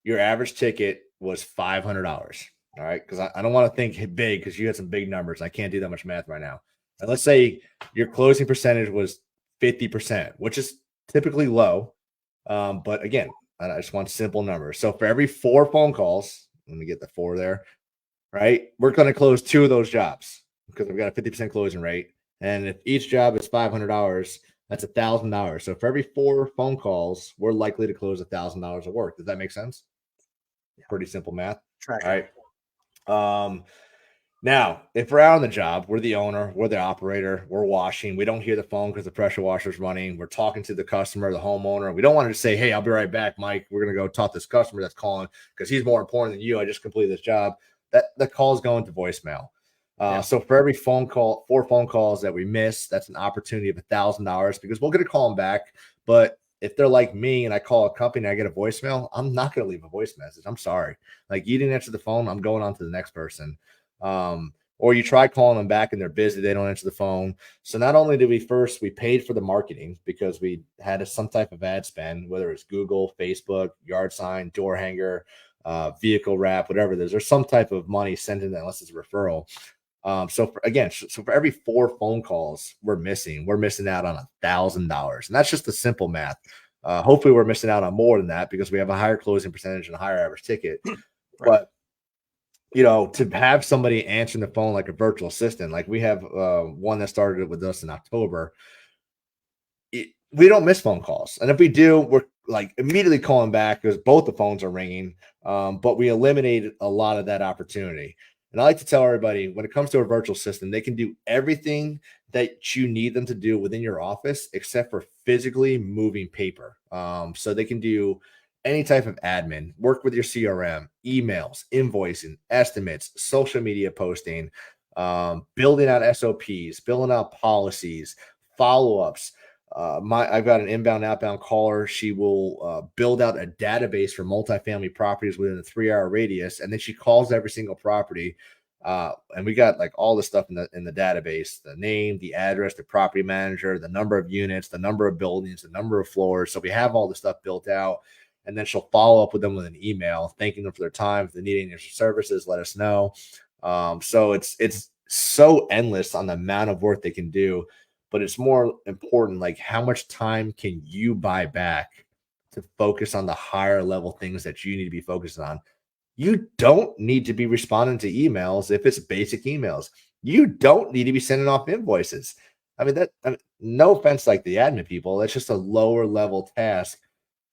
your average ticket was $500. All right, because I don't want to think big because you had some big numbers. I can't do that much math right now. And let's say your closing percentage was 50%, which is typically low. But again, I just want simple numbers. So for every 4 phone calls, let me get the 4 there, right? We're going to close 2 of those jobs because we've got a 50% closing rate. And if each job is $500, that's $1,000. So for every 4 phone calls, we're likely to close $1,000 of work. Does that make sense? yeah, Pretty simple math. All tracking. right. Um, Now, if we're out on the job, we're the owner, we're the operator, we're washing. We don't hear the phone because the pressure washer's running. We're talking to the customer, the homeowner. We don't want to just say, "Hey, I'll be right back, Mike. We're gonna go talk to this customer that's calling because he's more important than you. I just completed this job." That call's going to voicemail. Yeah, So for every phone call, 4 phone calls that we miss, that's an opportunity of $1,000 because we're going to call them back. But if they're like me and I call a company and I get a voicemail, I'm not going to leave a voice message. I'm sorry. Like you didn't answer the phone, I'm going on to the next person. Or you try calling them back and they're busy, they don't answer the phone. So not only did we paid for the marketing because we had some type of ad spend, whether it's Google, Facebook, yard sign, door hanger, vehicle wrap, whatever it is, there's some type of money sent in unless it's a referral. So for every 4 phone calls we're missing out on $1,000, and that's just the simple math. Hopefully, we're missing out on more than that because we have a higher closing percentage and a higher average ticket. right. But to have somebody answering the phone like a virtual assistant, like we have one that started with us in October, we don't miss phone calls. And if we do, we're like immediately calling back because both the phones are ringing. But we eliminated a lot of that opportunity. And I like to tell everybody when it comes to a virtual assistant, they can do everything that you need them to do within your office except for physically moving paper. So they can do any type of admin, work with your CRM, emails, invoicing, estimates, social media posting, building out SOPs, building out policies, follow ups. I've got an inbound outbound caller. She will build out a database for multifamily properties within a 3-hour radius, and then she calls every single property. And we got like all the stuff in the database: the name, the address, the property manager, the number of units, the number of buildings, the number of floors. So we have all the stuff built out, and then she'll follow up with them with an email, thanking them for their time. If they need any extra services, let us know. So it's so endless on the amount of work they can do, but it's more important like how much time can you buy back to focus on the higher level things that you need to be focused on. You don't need to be responding to emails if it's basic emails. You don't need to be sending off invoices. No offense, like the admin people, that's just a lower level task,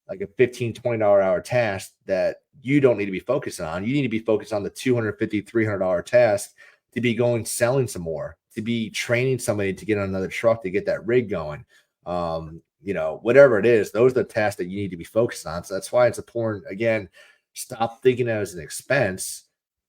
like a $15-$20 hour task that you don't need to be focusing on. You need to be focused on the $250-$300 task to be going selling some more, to be training somebody to get on another truck to get that rig going. Whatever it is, those are the tasks that you need to be focused on. So that's why it's important. Again, stop thinking as an expense,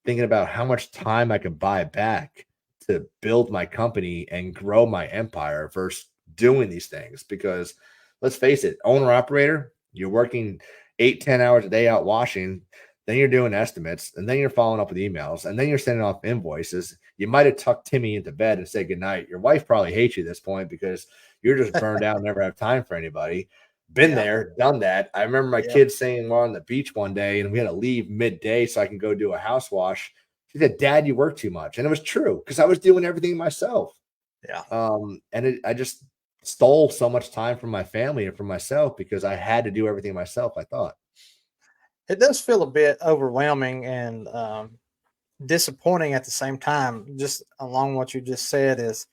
thinking about how much time I can buy back to build my company and grow my empire versus doing these things. Because let's face it, owner operator, you're working 8-10 hours a day out washing, then you're doing estimates, and then you're following up with emails, and then you're sending off invoices. You might have tucked Timmy into bed and said goodnight. Your wife probably hates you at this point because you're just burned out and never have time for anybody. Been there, done that. I remember my kids saying we're on the beach one day and we had to leave midday so I can go do a house wash. She said, "Dad, you work too much." And it was true because I was doing everything myself. Yeah. I just stole so much time from my family and from myself because I had to do everything myself, I thought. It does feel a bit overwhelming and disappointing at the same time. Just along what you just said is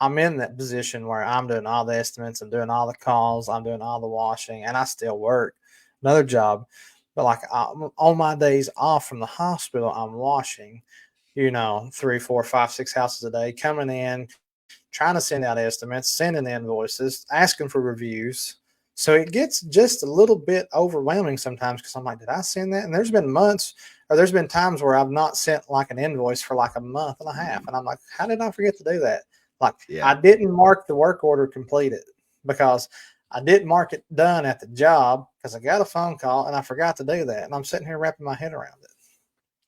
I'm in that position where I'm doing all the estimates, I'm doing all the calls, I'm doing all the washing, and I still work another job. But like on my days off from the hospital, I'm washing, 3, 4, 5, 6 houses a day, coming in, trying to send out estimates, sending invoices, asking for reviews. So it gets just a little bit overwhelming sometimes because I'm like, did I send that? And there's been months or there's been times where I've not sent like an invoice for like a month and a half. And I'm like, how did I forget to do that? Like I didn't mark the work order completed because I didn't mark it done at the job because I got a phone call and I forgot to do that. And I'm sitting here wrapping my head around it.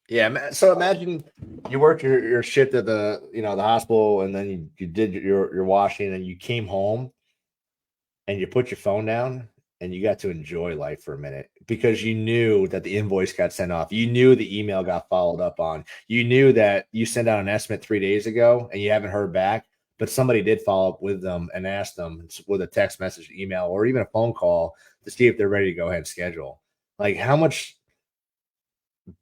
Yeah. So imagine you worked your shift at the hospital, and then you did your washing, and you came home and you put your phone down and you got to enjoy life for a minute because you knew that the invoice got sent off. You knew the email got followed up on. You knew that you sent out an estimate 3 days ago and you haven't heard back, but somebody did follow up with them and ask them with a text message, email, or even a phone call to see if they're ready to go ahead and schedule. Like, how much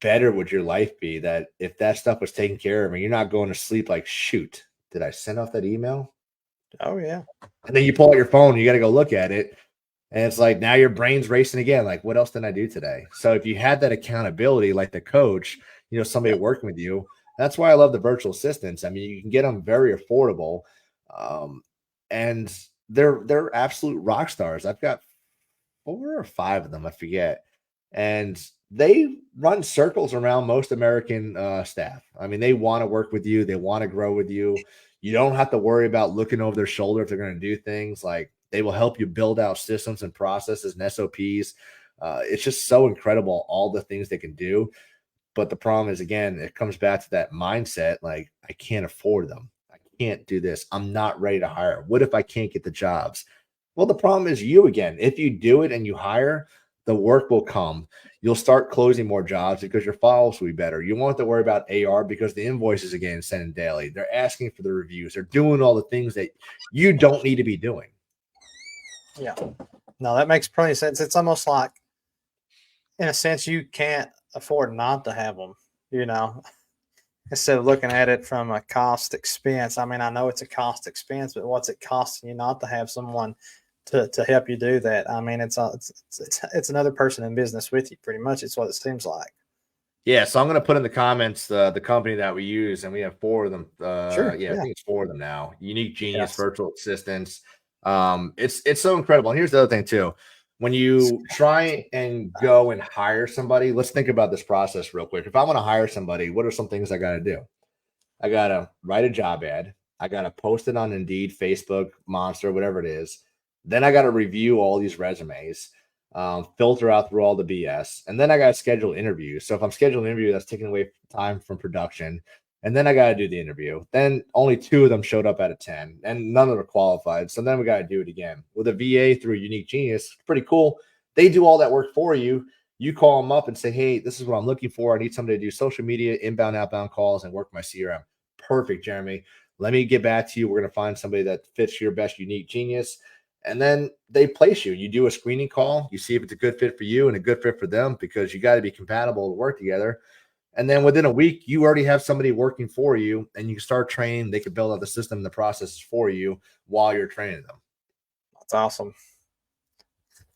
better would your life be that if that stuff was taken care of and you're not going to sleep like, shoot, did I send off that email? Oh, yeah. And then you pull out your phone, you got to go look at it. And it's like, now your brain's racing again. Like, what else did I do today? So if you had that accountability, like the coach, somebody working with you, that's why I love the virtual assistants. I mean, you can get them very affordable. And they're absolute rock stars. I've got 4 or 5 of them, I forget. And they run circles around most American staff. I mean, they want to work with you. They want to grow with you. You don't have to worry about looking over their shoulder if they're going to do things. Like, they will help you build out systems and processes and SOPs. It's just so incredible, all the things they can do. But the problem is, again, it comes back to that mindset. Like, I can't afford them. I can't do this. I'm not ready to hire. What if I can't get the jobs? Well, the problem is you again. If you do it and you hire, the work will come. You'll start closing more jobs because your files will be better. You won't have to worry about AR because the invoices again sending daily. They're asking for the reviews. They're doing all the things that you don't need to be doing. Yeah. No, that makes plenty of sense. It's almost like, in a sense, you can't afford not to have them, instead of looking at it from a cost expense. I mean, I know it's a cost expense, but what's it costing you not to have someone to help you do that? I mean, it's another person in business with you, pretty much. It's what it seems like. Yeah, so I'm going to put in the comments the company that we use, and we have 4 of them. Sure. I think it's 4 of them now. Unique Genius, Yes. Virtual Assistants. It's so incredible. And here's the other thing too. When you try and go and hire somebody, let's think about this process real quick. If I want to hire somebody, what are some things I got to do? I got to write a job ad. I got to post it on Indeed, Facebook, Monster, whatever it is. Then I got to review all these resumes, filter out through all the BS. And then I got to schedule interviews. So if I'm scheduling an interview, that's taking away time from production. And then I got to do the interview. Then only 2 of them showed up out of 10, and none of them are qualified. So then we got to do it again. With a VA through Unique Genius, pretty cool. They do all that work for you. You call them up and say, hey, this is what I'm looking for. I need somebody to do social media, inbound, outbound calls, and work my CRM. Perfect, Jeremy. Let me get back to you. We're going to find somebody that fits your best Unique Genius. And then they place you. You do a screening call. You see if it's a good fit for you and a good fit for them, because you got to be compatible to work together. And then within a week, you already have somebody working for you, and you can start training. They can build out the system and the processes for you while you're training them. That's awesome.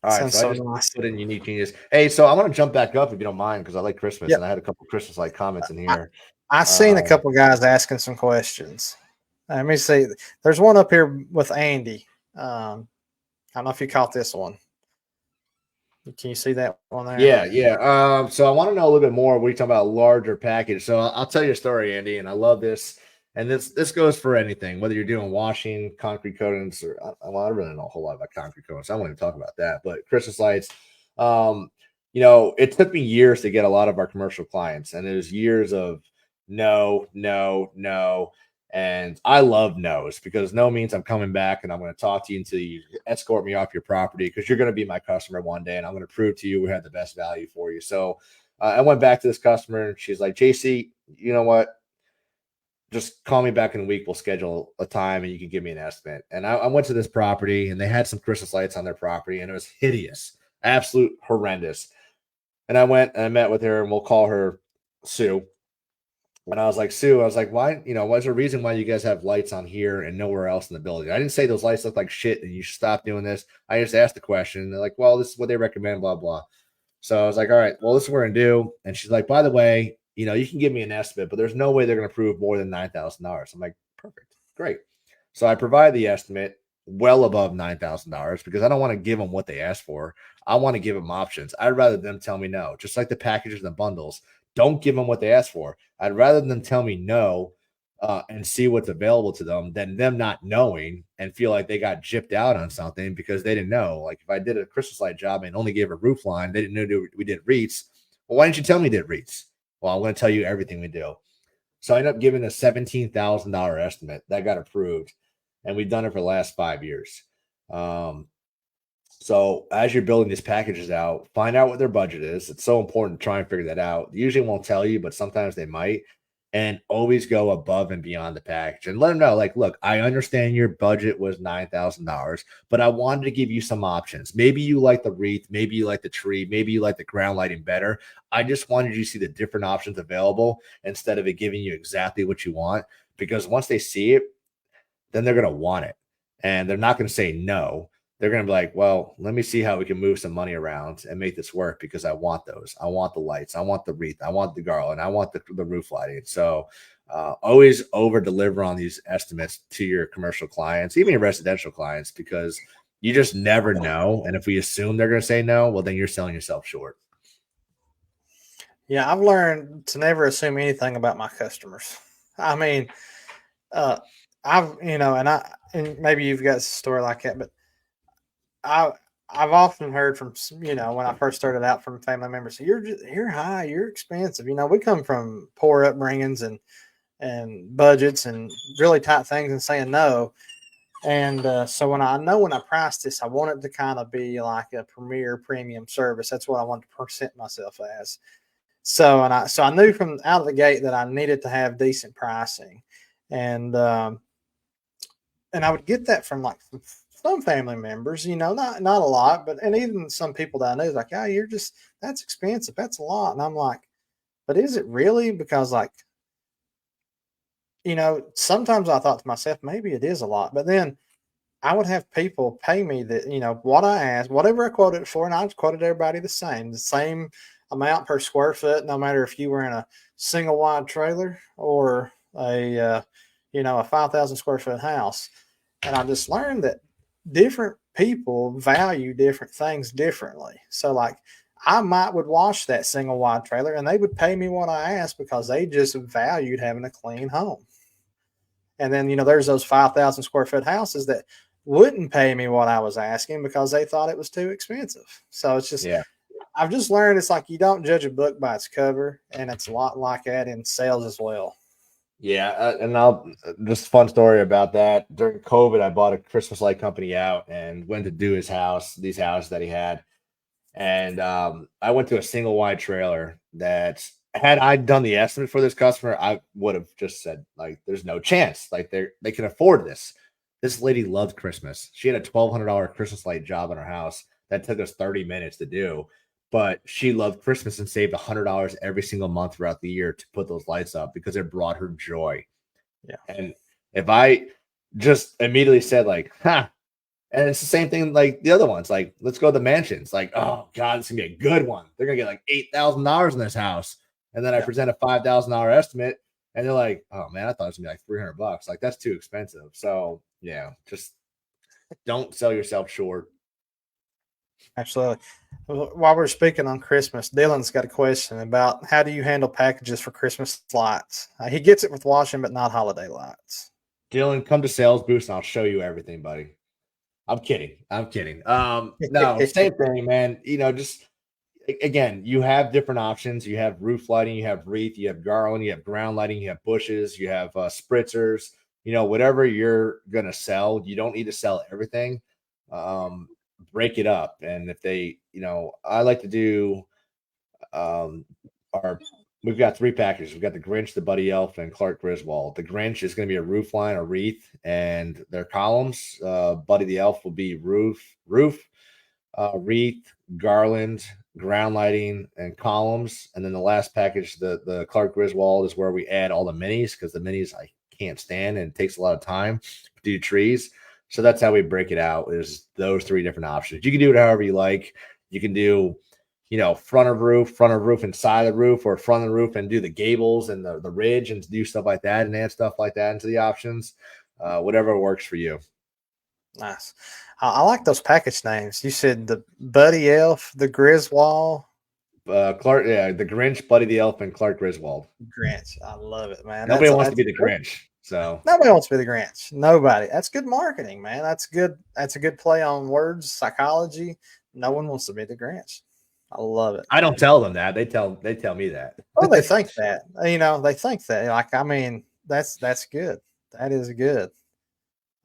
All right, so I just put in Unique Genius. Hey, so I want to jump back up if you don't mind, because I like Christmas, and I had a couple of Christmas-like comments in here. I've seen a couple of guys asking some questions. Let me see. There's one up here with Andy. I don't know if you caught this one. Can you see that one there? Yeah. So I want to know a little bit more. What are you talking about, larger package? So I'll tell you a story, Andy, and I love this. And this goes for anything, whether you're doing washing, concrete coatings, or well, I really don't know a whole lot about concrete coatings. So I won't even talk about that. But Christmas lights, it took me years to get a lot of our commercial clients, and it was years of no, no, no. And I love no's because no means I'm coming back and I'm going to talk to you until you escort me off your property because you're going to be my customer one day and I'm going to prove to you we have the best value for you. So I went back to this customer and she's like, JC, you know what? Just call me back in a week. We'll schedule a time and you can give me an estimate. And I went to this property and they had some Christmas lights on their property and it was hideous, absolute horrendous. And I went and I met with her and we'll call her Sue. And I was like, Sue, I was like, why, what's the reason why you guys have lights on here and nowhere else in the building? I didn't say those lights look like shit and you should stop doing this. I just asked the question. And they're like, well, this is what they recommend, blah, blah. So I was like, all right, well, this is what we're going to do. And she's like, by the way, you can give me an estimate, but there's no way they're going to approve more than $9,000. I'm like, perfect. Great. So I provide the estimate well above $9,000 because I don't want to give them what they asked for. I want to give them options. I'd rather them tell me no, just like the packages and the bundles. Don't give them what they asked for. I'd rather them tell me no and see what's available to them than them not knowing and feel like they got gypped out on something because they didn't know. Like if I did a Christmas light job and only gave a roof line, they didn't know we did REITs. Well, why didn't you tell me we did REITs? Well, I'm going to tell you everything we do. So I ended up giving a $17,000 estimate that got approved, and we've done it for the last 5 years. So as you're building these packages out, find out what their budget is. It's so important to try and figure that out. They usually won't tell you, but sometimes they might. And always go above and beyond the package and let them know, like, look, I understand your budget was $9,000, but I wanted to give you some options. Maybe you like the wreath, maybe you like the tree, maybe you like the ground lighting better. I just wanted you to see the different options available instead of it giving you exactly what you want. Because once they see it, then they're going to want it. And they're not going to say no. They're going to be like, well, let me see how we can move some money around and make this work because I want those. I want the lights. I want the wreath. I want the garland. I want the roof lighting. So always over deliver on these estimates to your commercial clients, even your residential clients, because you just never know. And if we assume they're going to say no, well, then you're selling yourself short. Yeah, I've learned to never assume anything about my customers. I mean, and maybe you've got a story like that, but I've often heard from when I first started out from family members, you're high, you're expensive. We come from poor upbringings and budgets and really tight things, and saying no. And so when I price this, I want it to kind of be like a premier premium service. That's what I want to present myself as. So I knew from out of the gate that I needed to have decent pricing, and I would get that from like some family members, not a lot, but and even some people that I knew, like, oh, that's expensive, that's a lot, and I'm like, but is it really? Because like, sometimes I thought to myself, maybe it is a lot, but then I would have people pay me that, what I asked, whatever I quoted it for, and I quoted everybody the same amount per square foot, no matter if you were in a single wide trailer or a 5,000 square foot house. And I just learned that different people value different things differently. So like I would wash that single wide trailer and they would pay me what I asked because they just valued having a clean home. And then, there's those 5,000 square foot houses that wouldn't pay me what I was asking because they thought it was too expensive. So it's just, I've just learned it's like you don't judge a book by its cover, and it's a lot like that in sales as well. Yeah, and I'll just fun story about that. During COVID, I bought a Christmas light company out and went to do these houses that he had. And I went to a single wide trailer that had I done the estimate for this customer, I would have just said, like, there's no chance. Like they can afford this. This lady loved Christmas. She had a $1,200 Christmas light job in her house that took us 30 minutes to do. But she loved Christmas and saved $100 every single month throughout the year to put those lights up because it brought her joy. Yeah. And if I just immediately said, like, ha, and it's the same thing like the other ones, like, let's go to the mansions. Like, oh God, it's gonna be a good one. They're gonna get like $8,000 in this house. And then I present a $5,000 estimate, and they're like, oh man, I thought it was gonna be like $300. Like, that's too expensive. So yeah, just don't sell yourself short. Absolutely. While we're speaking on Christmas, Dylan's got a question about how do you handle packages for Christmas lights? He gets it with washing, but not holiday lights. Dylan, come to Sales Boost and I'll show you everything, buddy. I'm kidding. I'm kidding. No, same thing, man. Just again, you have different options. You have roof lighting, you have wreath, you have garland, you have ground lighting, you have bushes, you have spritzers. Whatever you're gonna sell, you don't need to sell everything. Break it up, and if they, I like to do our. We've got 3 packages. We've got the Grinch, the Buddy Elf, and Clark Griswold. The Grinch is going to be a roof line, a wreath, and their columns. Buddy the Elf will be roof, wreath, garland, ground lighting, and columns. And then the last package, the Clark Griswold, is where we add all the minis, because the minis I can't stand and it takes a lot of time to do trees. So that's how we break it out, is those 3 different options. You can do it however you like. You can do, front of roof and side of the roof, or front of the roof and do the gables and the ridge and do stuff like that and add stuff like that into the options. Whatever works for you. Nice. I like those package names. You said the Buddy Elf, the Griswold. Clark, yeah, the Grinch, Buddy the Elf, and Clark Griswold. Grinch. I love it, man. Nobody wants to be the Grinch. So nobody wants to be the Grinch. Nobody. That's good marketing, man. That's good. That's a good play on words, psychology. No one wants to be the Grinch. I love it. I don't tell them that. They tell me that. Oh, they think that. They think that. That's good. That is good.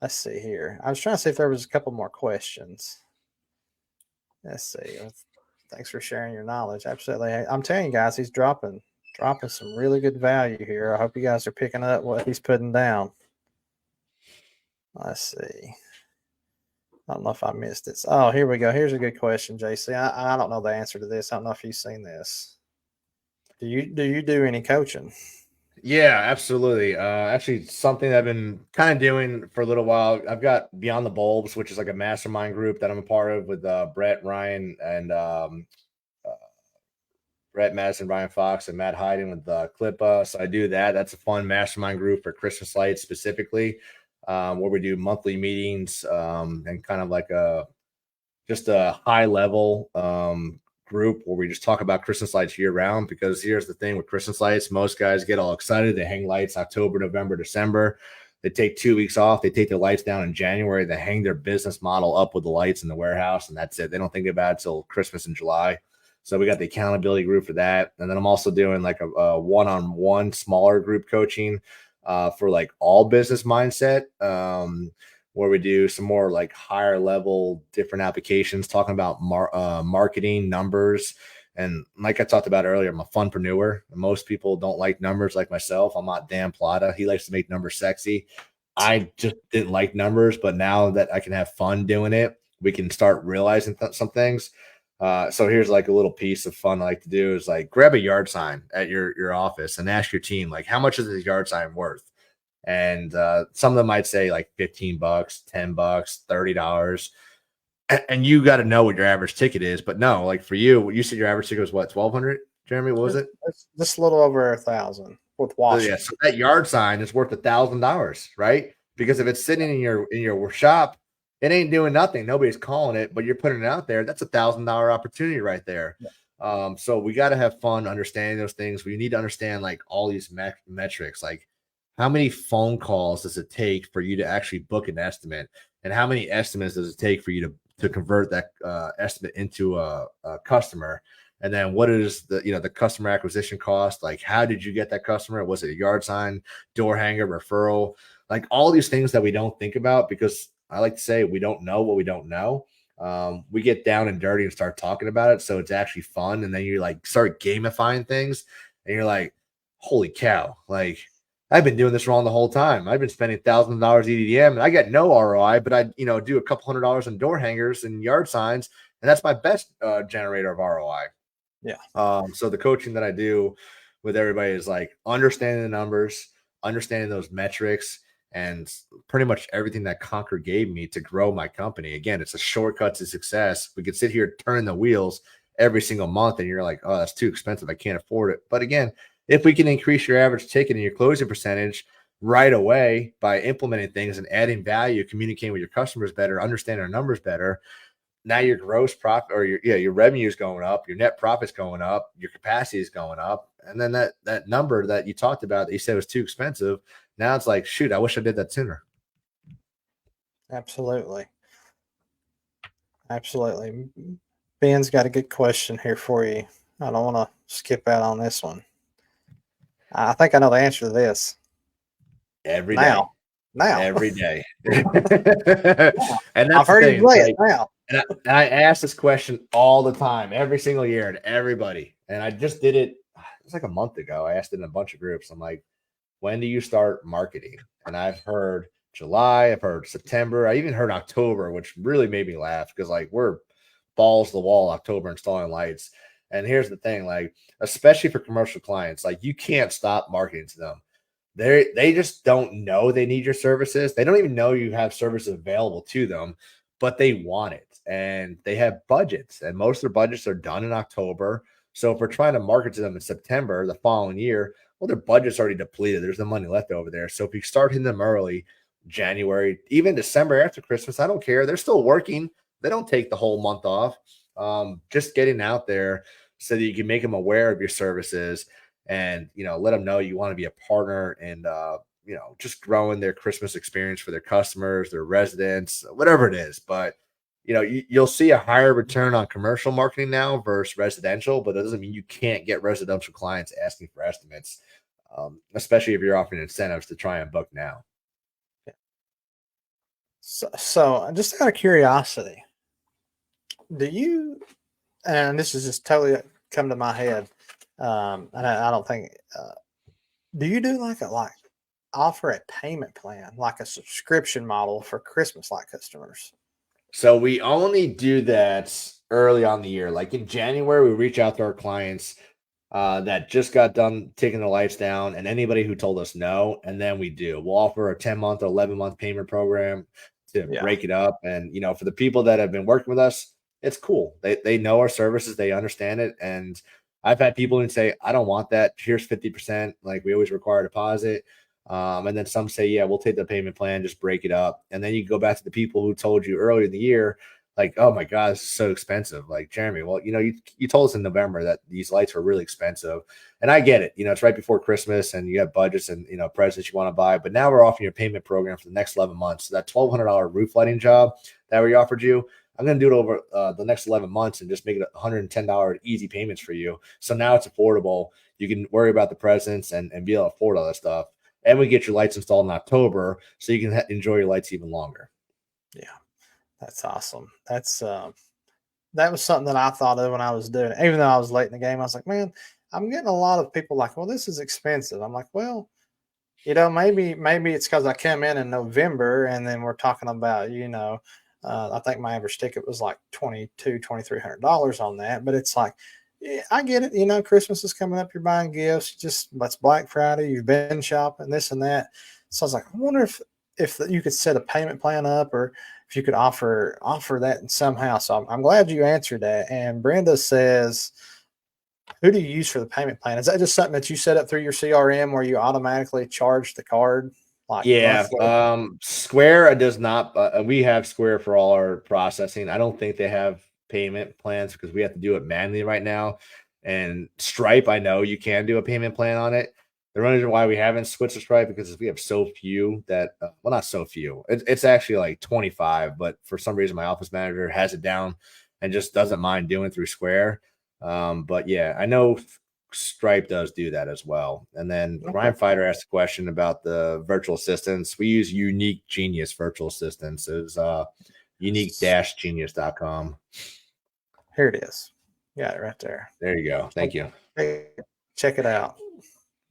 Let's see here. I was trying to see if there was a couple more questions. Let's see. Thanks for sharing your knowledge. Absolutely. I'm telling you guys, he's dropping some really good value here. I hope you guys are picking up what he's putting down. Let's see. I don't know if I missed it. Oh, here we go. Here's a good question, JC. I don't know the answer to this. I don't know if you've seen this. Do you do any coaching? Yeah, absolutely. Actually, something I've been kind of doing for a little while. I've got Beyond the Bulbs, which is like a mastermind group that I'm a part of with Brett, Ryan, and Brett Madison, Ryan Fox, and Matt Hyden with Clippa. So I do that. That's a fun mastermind group for Christmas lights specifically, where we do monthly meetings and kind of like just a high level group where we just talk about Christmas lights year round. Because here's the thing with Christmas lights, most guys get all excited. They hang lights October, November, December. They take 2 weeks off. They take their lights down in January. They hang their business model up with the lights in the warehouse, and that's it. They don't think about it till Christmas in July. So we got the accountability group for that. And then I'm also doing like a one-on-one smaller group coaching for like all business mindset, where we do some more like higher level different applications, talking about marketing, numbers. And like I talked about earlier, I'm a funpreneur. Most people don't like numbers like myself. I'm not Dan Plata. He likes to make numbers sexy. I just didn't like numbers, but now that I can have fun doing it, we can start realizing some things. So here's like a little piece of fun I like to do is like grab a yard sign at your office and ask your team, like, how much is this yard sign worth? And some of them might say like $15, $10, $30. And you got to know what your average ticket is. But no, like for you, you said your average ticket was what, 1,200? Jeremy, what was it? Just a little over 1,000 with washing. So, yeah, so that yard sign is worth $1,000, right? Because if it's sitting in your shop, it ain't doing nothing. Nobody's calling it, but you're putting it out there. That's $1,000 opportunity right there. Yeah. So we got to have fun understanding those things. We need to understand like all these metrics, like how many phone calls does it take for you to actually book an estimate, and how many estimates does it take for you to convert that estimate into a customer? And then what is the customer acquisition cost? Like, how did you get that customer? Was it a yard sign, door hanger, referral? Like all these things that we don't think about, because I like to say we don't know what we don't know. We get down and dirty and start talking about it. So it's actually fun. And then you like start gamifying things and you're like, holy cow. Like I've been doing this wrong the whole time. I've been spending $1,000 EDDM and I got no ROI, but I, do a couple $100 on door hangers and yard signs. And that's my best generator of ROI. Yeah. So the coaching that I do with everybody is like understanding the numbers, understanding those metrics, and pretty much everything that Conquer gave me to grow my company. Again, it's a shortcut to success. We could sit here turning the wheels every single month and you're like, oh, that's too expensive. I can't afford it. But again, if we can increase your average ticket and your closing percentage right away by implementing things and adding value, communicating with your customers better, understanding our numbers better, now your gross profit or your revenue is going up, your net profit's going up, your capacity is going up. And then that number that you talked about that you said was too expensive. Now it's like, shoot, I wish I did that sooner. Absolutely. Absolutely. Ben's got a good question here for you. I don't want to skip out on this one. I think I know the answer to this. Every day. Now. Every day. And I've that's the heard thing. you say it now. And I ask this question all the time, every single year to everybody. And I just did it. It's like a month ago. I asked it in a bunch of groups. I'm like, when do you start marketing? And I've heard July, I've heard September, I even heard October, which really made me laugh because like we're balls to the wall October installing lights. And here's the thing, like, especially for commercial clients, like you can't stop marketing to them. They just don't know they need your services. They don't even know you have services available to them, but they want it. And they have budgets, and most of their budgets are done in October. So if we're trying to market to them in September the following year, well, their budget's already depleted. There's no money left over there. So if you start hitting them early, January, even December after Christmas, I don't care. They're still working. They don't take the whole month off. Just getting out there so that you can make them aware of your services and, let them know you want to be a partner and, just growing their Christmas experience for their customers, their residents, whatever it is. But, you'll see a higher return on commercial marketing now versus residential, but it doesn't mean you can't get residential clients asking for estimates, especially if you're offering incentives to try and book now. So just out of curiosity, do you, and this is just totally come to my head, and I don't think, do you do like offer a payment plan, like a subscription model for Christmas light customers? So we only do that early on the year. Like in January, we reach out to our clients that just got done taking the lights down and anybody who told us no. And then we'll offer a 10-month or 11-month payment program to break it up. And, for the people that have been working with us, it's cool. They know our services. They understand it. And I've had people who say, I don't want that. Here's 50%. Like we always require a deposit. And then some say, yeah, we'll take the payment plan, just break it up. And then you go back to the people who told you earlier in the year, like, oh my God, this is so expensive. Like, Jeremy, well, you told us in November that these lights were really expensive. And I get it. It's right before Christmas and you have budgets and, presents you want to buy. But now we're offering your payment program for the next 11 months. So that $1,200 roof lighting job that we offered you, I'm going to do it over the next 11 months and just make it $110 easy payments for you. So now it's affordable. You can worry about the presents and be able to afford all that stuff. And we get your lights installed in October so you can enjoy your lights even longer. Yeah, that's awesome. That was something that I thought of when I was doing it. Even though I was late in the game, I was like, man, I'm getting a lot of people like, well, this is expensive. I'm like, well, maybe it's because I come in November and then we're talking about, I think my average ticket was like $2,300 on that. But it's like, yeah, I get it. Christmas is coming up. You're buying gifts. That's Black Friday. You've been shopping, this and that. So I was like, I wonder if you could set a payment plan up, or if you could offer that somehow. So I'm glad you answered that. And Brenda says, who do you use for the payment plan? Is that just something that you set up through your CRM where you automatically charge the card? Square does not. We have Square for all our processing. I don't think they have payment plans because we have to do it manually right now. And Stripe, I know you can do a payment plan on it. The reason why we haven't switched to Stripe because we have so few that, well, not so few. It's actually like 25, but for some reason my office manager has it down and just doesn't mind doing it through Square. But yeah, I know Stripe does do that as well. And then Crime Fighter asked a question about the virtual assistants. We use Unique Genius virtual assistants. It's unique-genius.com. Here it is. Got it right there. There you go. Thank you. Check it out.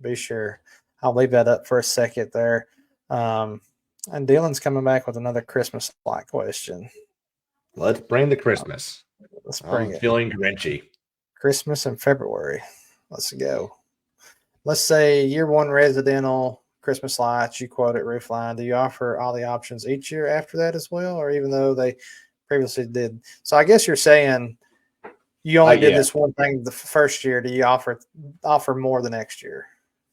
Be sure. I'll leave that up for a second there. And Dylan's coming back with another Christmas light question. Let's bring the Christmas. Let's bring it. Feeling Grinchy. Christmas in February. Let's go. Let's say year one residential Christmas lights. You quote it roofline. Do you offer all the options each year after that as well, or even though they previously did? So I guess you're saying you only did this one thing the first year. Do you offer more the next year?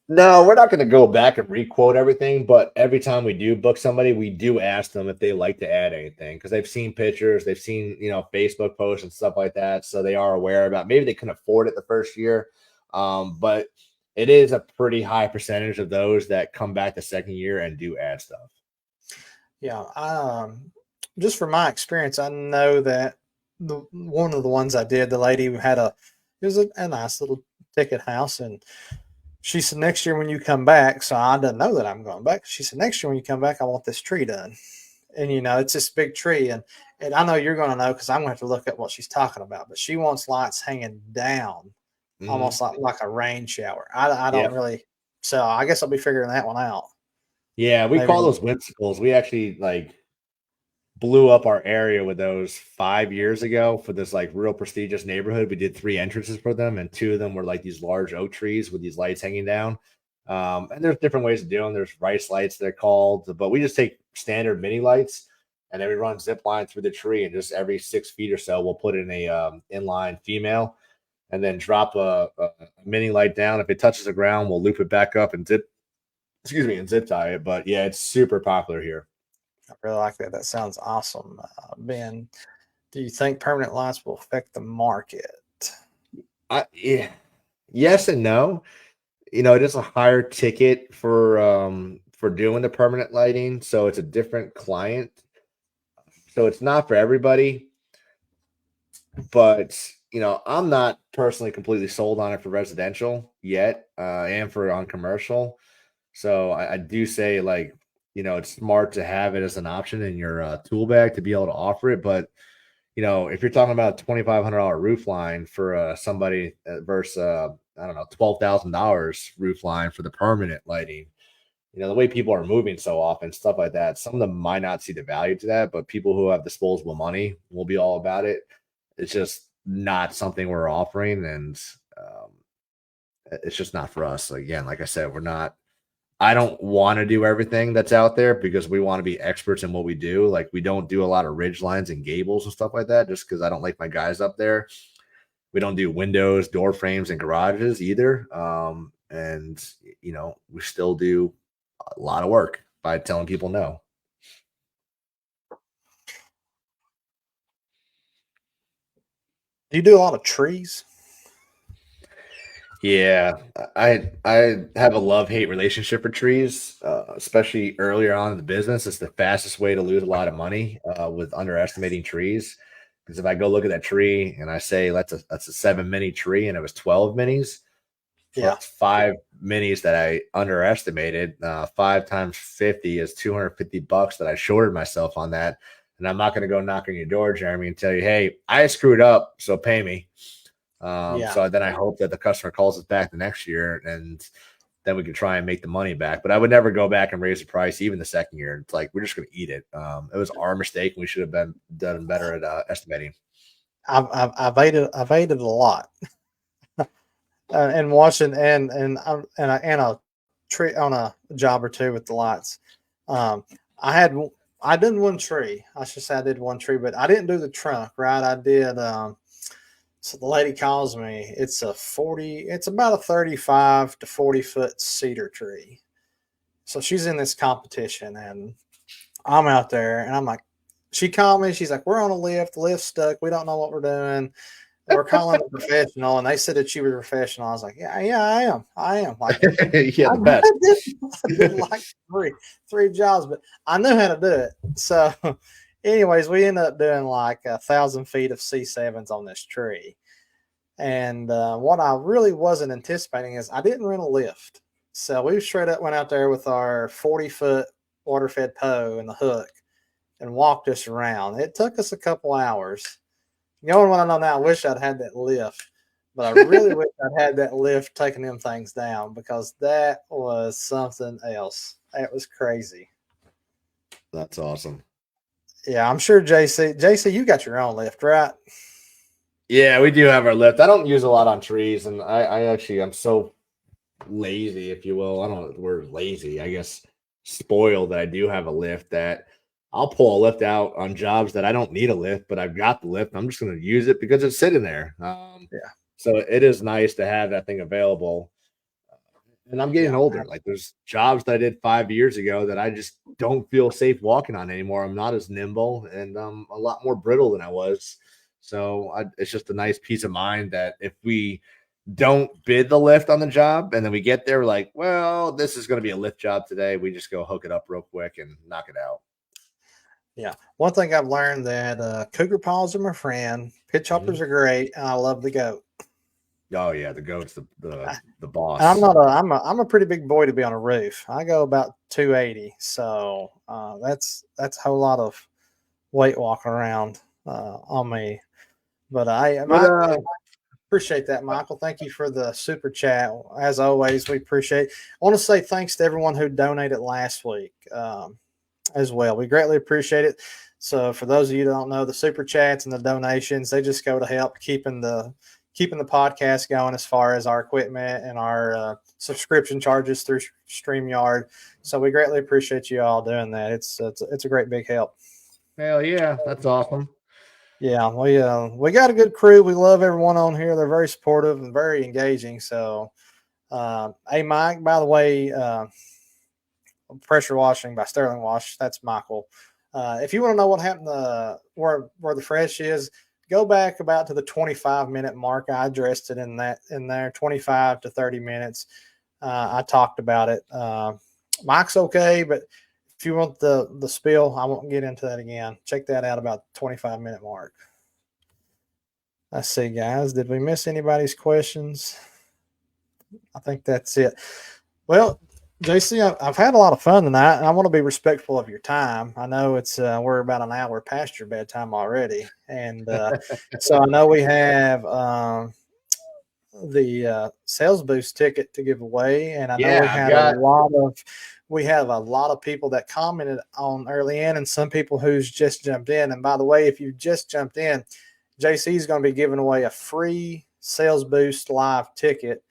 No, we're not going to go back and requote everything, but every time we do book somebody, we do ask them if they like to add anything because they've seen pictures, they've seen, Facebook posts and stuff like that. So they are aware about maybe they couldn't afford it the first year. But it is a pretty high percentage of those that come back the second year and do add stuff. Yeah, just from my experience, I know that one of the ones I did, the lady who had it was a nice little ticket house, and she said next year when you come back, so I didn't know that I'm going back. She said next year when you come back, I want this tree done, and it's this big tree, and I know you're going to know because I'm going to have to look at what she's talking about, but she wants lights hanging down, Mhm. almost like a rain shower. I don't Yep. really, so I guess I'll be figuring that one out. Yeah, we Maybe. call those whimsicals. We actually blew up our area with those 5 years ago for this real prestigious neighborhood. We did three entrances for them, and two of them were like these large oak trees with these lights hanging down. And there's different ways of doing. There's rice lights they're called, but we just take standard mini lights and then we run zip line through the tree, and just every 6 feet or so we'll put in a inline female and then drop a mini light down. If it touches the ground, we'll loop it back up and zip tie it. But yeah, it's super popular here. I really like that. That sounds awesome. Ben, do you think permanent lights will affect the market? Yeah, yes and no. It is a higher ticket for doing the permanent lighting, so it's a different client. So it's not for everybody, but I'm not personally completely sold on it for residential yet, and for on commercial. So I do say it's smart to have it as an option in your tool bag to be able to offer it. But if you're talking about a $2,500 roof line for somebody versus I don't know, $12,000 roof line for the permanent lighting, the way people are moving so often, stuff like that, some of them might not see the value to that, but people who have disposable money will be all about it. It's just not something we're offering, and it's just not for us. Again, like I said, we're not. I don't want to do everything that's out there because we want to be experts in what we do. Like, we don't do a lot of ridge lines and gables and stuff like that just because I don't like my guys up there. We don't do windows, door frames, and garages either. And we still do a lot of work by telling people no. Do you do a lot of trees? Yeah, I have a love-hate relationship with trees, especially earlier on in the business. It's the fastest way to lose a lot of money with underestimating trees. Because if I go look at that tree and I say that's a 7 mini tree and it was 12 minis Yeah. plus 5 minis that I underestimated, 5 times 50 is $250 that I shorted myself on that. And I'm not going to go knock on your door, Jeremy, and tell you, hey, I screwed up, so pay me. Yeah. So then I hope that the customer calls us back the next year, and then we can try and make the money back. But I would never go back and raise the price even the second year. It's like we're just going to eat it. It was our mistake. We should have been done better at estimating. I've ate it a lot, and watching and a tree on a job or two with the lights. Um, I had I did one tree. I should say I did one tree, but I didn't do the trunk. Right, I did. So the lady calls me. It's a 40. It's about a 35 to 40 foot cedar tree. So she's in this competition, and I'm out there, and I'm like, she called me. She's like, we're on a lift. The lift's stuck. We don't know what we're doing. We're calling a professional, and they said that she was a professional. I was like, yeah, yeah, I am. I am. Like, Yeah, I the best. did like three jobs, but I knew how to do it. So, anyways, we ended up doing like 1,000 feet of C7s on this tree. And what I really wasn't anticipating is I didn't rent a lift. So we straight up went out there with our 40 foot water fed Poe and the hook and walked us around. It took us a couple hours. You know what I know now? I wish I'd had that lift, but I really wish I'd had that lift taking them things down because that was something else. It was crazy. That's awesome. Yeah, I'm sure JC, you got your own lift, right? Yeah, we do have our lift. I don't use a lot on trees, and I'm so lazy, if you will. I don't know the word lazy. I guess spoiled that I do have a lift that I'll pull a lift out on jobs that I don't need a lift, but I've got the lift. I'm just going to use it because it's sitting there. Yeah. So it is nice to have that thing available. And I'm getting Yeah. older. Like there's jobs that I did 5 years ago that I just don't feel safe walking on anymore. I'm not as nimble and I'm a lot more brittle than I was. So it's just a nice peace of mind that if we don't bid the lift on the job and then we get there, we're like, well, this is going to be a lift job today. We just go hook it up real quick and knock it out. Yeah. One thing I've learned that cougar paws are my friend. Pitch hoppers are great, and I love the goat. Oh yeah, the goat's the boss. And I'm a pretty big boy to be on a roof. I go about 280, so that's a whole lot of weight walking around on me. But I appreciate that, Michael. Thank you for the super chat. As always, we appreciate. I want to say thanks to everyone who donated last week as well. We greatly appreciate it. So for those of you who don't know, the super chats and the donations, they just go to help keeping the podcast going as far as our equipment and our subscription charges through StreamYard. So we greatly appreciate you all doing that. It's a great big help. Hell yeah, that's awesome. Yeah, we got a good crew. We love everyone on here. They're very supportive and very engaging. So, hey, Mike, by the way, pressure washing by Sterling Wash. That's Michael. If you want to know what happened, where the fresh is, go back about to the 25-minute mark. I addressed it in there, 25 to 30 minutes. I talked about it. Mike's okay, but if you want the spill, I won't get into that again. Check that out about the 25-minute mark. Let's see, guys. Did we miss anybody's questions? I think that's it. Well, JC, I've had a lot of fun tonight, and I want to be respectful of your time. I know it's we're about an hour past your bedtime already, and so I know we have the sales boost ticket to give away, and I know we have a lot of people that commented on early in, and some people who's just jumped in. And by the way, if you just jumped in, JC is going to be giving away a free sales boost live ticket.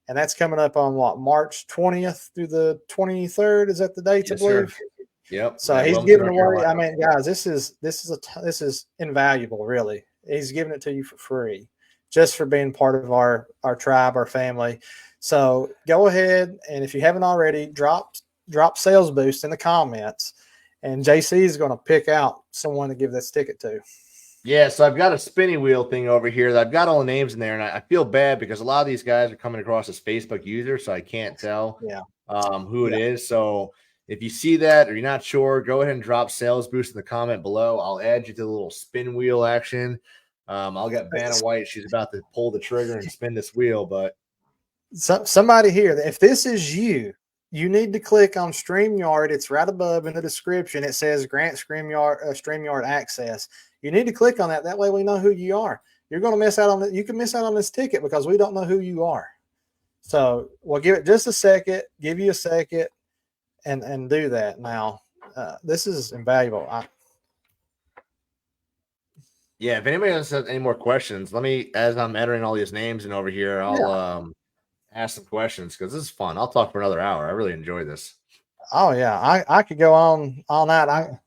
And that's coming up on what, March 20th through the 23rd? Is that the date, yes, I believe? Sir. Yep. So he's giving away. I mean, guys, this is invaluable, really. He's giving it to you for free, just for being part of our tribe, our family. So go ahead, and if you haven't already, drop sales boost in the comments, and JC is going to pick out someone to give this ticket to. Yeah, so I've got a spinning wheel thing over here. I've got all the names in there, and I feel bad because a lot of these guys are coming across as Facebook users, so I can't tell who it is. So if you see that or you're not sure, go ahead and drop sales boost in the comment below. I'll add you to the little spin wheel action. I'll get Vanna White. She's about to pull the trigger and spin this wheel, but somebody here, if this is you need to click on StreamYard. It's right above in the description. It says grant StreamYard access. You need to click on that. That way we know who you are. You're going to miss out on it. You can miss out on this ticket because we don't know who you are. So we'll give it just a second, give you a second and do that. Now, this is invaluable. Yeah, if anybody else has any more questions, let me, as I'm entering all these names in over here, I'll ask some questions because this is fun. I'll talk for another hour. I really enjoy this. Oh yeah, I could go on all night.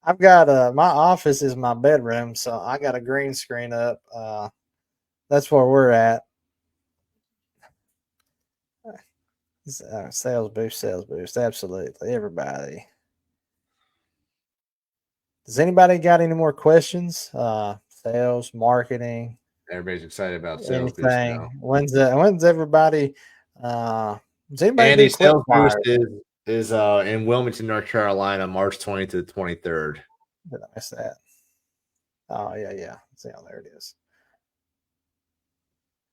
I've got my office is my bedroom, so I got a green screen up. That's where we're at. Sales boost, absolutely, everybody. Does anybody got any more questions? Sales, marketing. Everybody's excited about sales boost now. When's everybody? Does anybody Andy, do sales boost is in Wilmington, North Carolina, March 20th to the 23rd. Did I miss that? Oh yeah. See, there it is.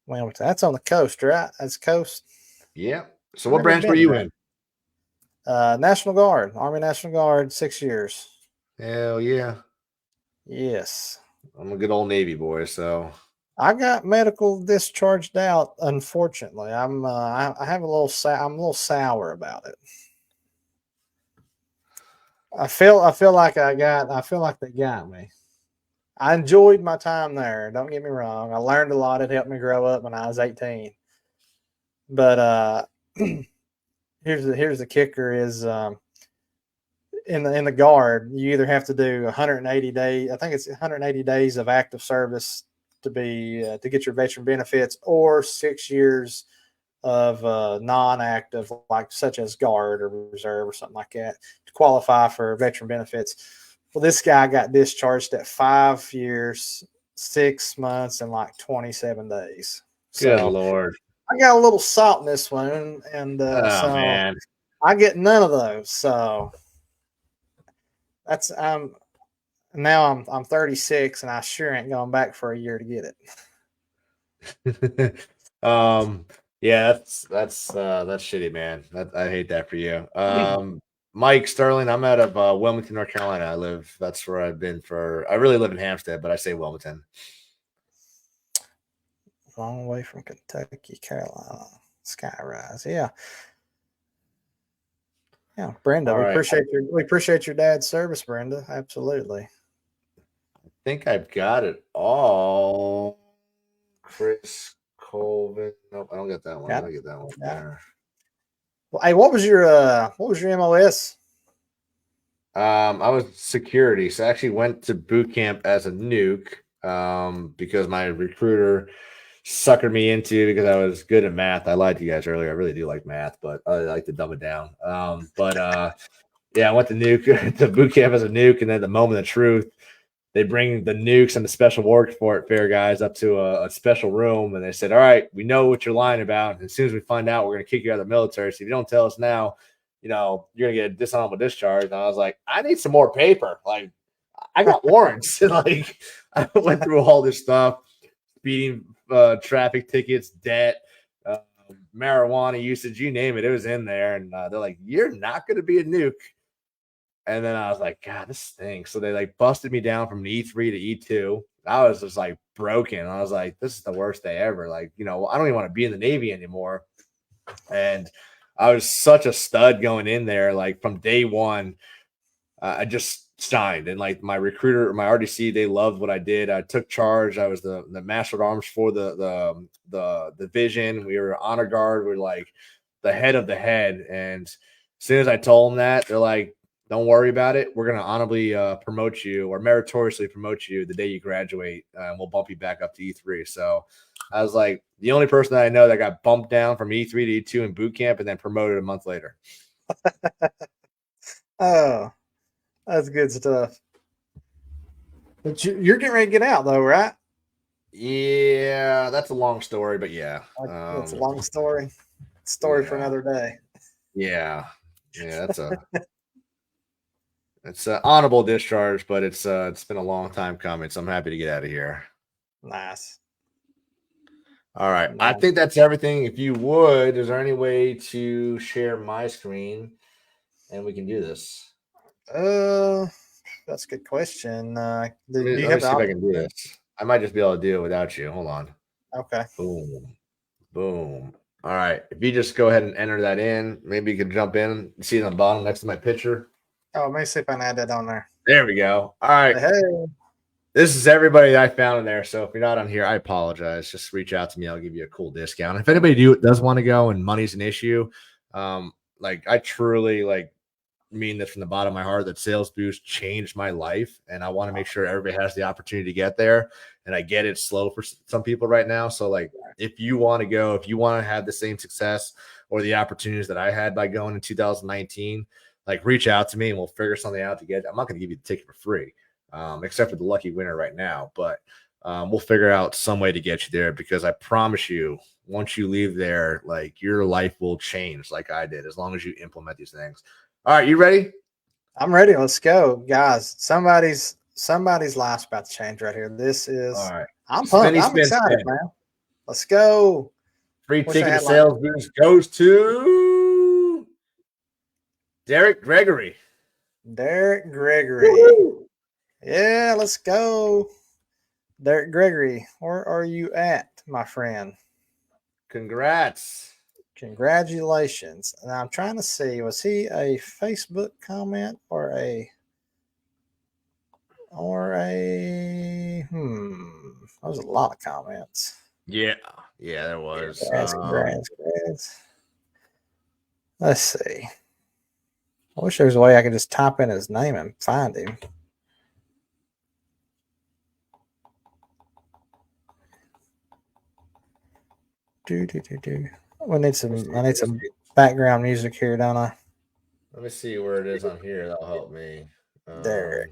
Wilmington. That's on the coast, right? That's coast. Yeah. So what branch were you in? National Guard, Army National Guard, 6 years. Hell yeah. Yes. I'm a good old Navy boy, so I got medical discharged out. Unfortunately, I have a little. I'm a little sour about it. I feel like they got me. I enjoyed my time there. Don't get me wrong. I learned a lot. It helped me grow up when I was 18. But here's the kicker: is in the Guard, you either have to do 180 days. I think it's 180 days of active service to get your veteran benefits, or 6 years of non-active, like such as guard or reserve or something like that, to qualify for veteran benefits. Well, this guy got discharged at 5 years, 6 months, and like 27 days. Good So Lord. I got a little salt in this one, and Oh, so man. I get none of those. So that's I'm 36, and I sure ain't going back for a year to get it. Yeah, that's shitty, man. I hate that for you. Mike Sterling, I'm out of Wilmington, North Carolina. That's where I've been I really live in Hampstead, but I say Wilmington. Long way from Kentucky, Carolina, Skyrise. Yeah. Yeah, Brenda, All we right. appreciate your dad's service, Brenda. Absolutely. I think I've got it all. Chris Colvin. Nope, I don't get that one. Got I it. get that one Got it. there. Well, hey, what was your MOS? I was security, so I actually went to boot camp as a nuke because my recruiter suckered me into because I was good at math. I lied to you guys earlier. I really do like math, but I like to dumb it down. Yeah, I went to nuke to boot camp as a nuke, and then the moment of truth, they bring the nukes and the special warfare guys up to a special room, and they said, "All right, we know what you're lying about. And as soon as we find out, we're going to kick you out of the military. So if you don't tell us now, you're going to get a dishonorable discharge." And I was like, "I need some more paper. Like, I got warrants." Like, I went through all this stuff, speeding, traffic tickets, debt, marijuana usage, you name it. It was in there, and they're like, "You're not going to be a nuke." And then I was like, God, this stinks. So they like busted me down from E3 to E2. I was just like broken. I was like, this is the worst day ever. Like, I don't even want to be in the Navy anymore. And I was such a stud going in there. Like from day one, I just signed. And like my recruiter, my RDC, they loved what I did. I took charge. I was the master of arms for the division. We were honor guard. We are like the head of the head. And as soon as I told them that, they're like, don't worry about it. We're going to honorably promote you or meritoriously promote you the day you graduate. And we'll bump you back up to E3. So I was like the only person that I know that got bumped down from E3 to E2 in boot camp and then promoted a month later. Oh, that's good stuff. But you're getting ready to get out, though, right? Yeah, that's a long story, but yeah. It's a long story. Story for another day. Yeah. Yeah, it's an honorable discharge, but it's been a long time coming, so I'm happy to get out of here. Nice. All right. Nice. I think that's everything. If you would, is there any way to share my screen and we can do this? That's a good question. let me see if I can do this. I might just be able to do it without you. Hold on. Okay. Boom. Boom. All right. If you just go ahead and enter that in, maybe you can jump in and see it on the bottom next to my picture. Oh, let me see if I can add that on there. There we go. All right. Hey. This is everybody that I found in there. So if you're not on here, I apologize. Just reach out to me. I'll give you a cool discount. If anybody does want to go and money's an issue, like I truly mean this from the bottom of my heart that Sales Boost changed my life, and I want to make sure everybody has the opportunity to get there. And I get it's slow for some people right now. So like, if you want to go, if you want to have the same success or the opportunities that I had by going in 2019, like reach out to me and we'll figure something out to get. I'm not going to give you the ticket for free, except for the lucky winner right now, but we'll figure out some way to get you there, because I promise you, once you leave there, like your life will change like I did, as long as you implement these things. All right, you ready? I'm ready. Let's go, guys. Somebody's life's about to change right here. This is. All right. I'm pumped. I'm excited, man. Let's go. Free ticket to Sales Boost goes to Derek Gregory. Derek Gregory. Woo-hoo! Yeah, let's go. Derek Gregory, where are you at, my friend? Congrats. Congratulations. And I'm trying to see, was he a Facebook comment or a that was a lot of comments. Yeah, there was. Congrats. Let's see. I wish there was a way I could just type in his name and find him. We need some. I need some background music here, don't I? Let me see where it is on here. That'll help me. There.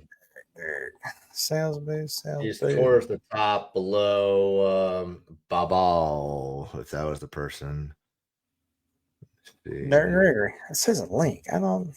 Sales boost. Sales He's boost. towards the top below Babal, if that was the person. Derek Gregory. It says a link. I don't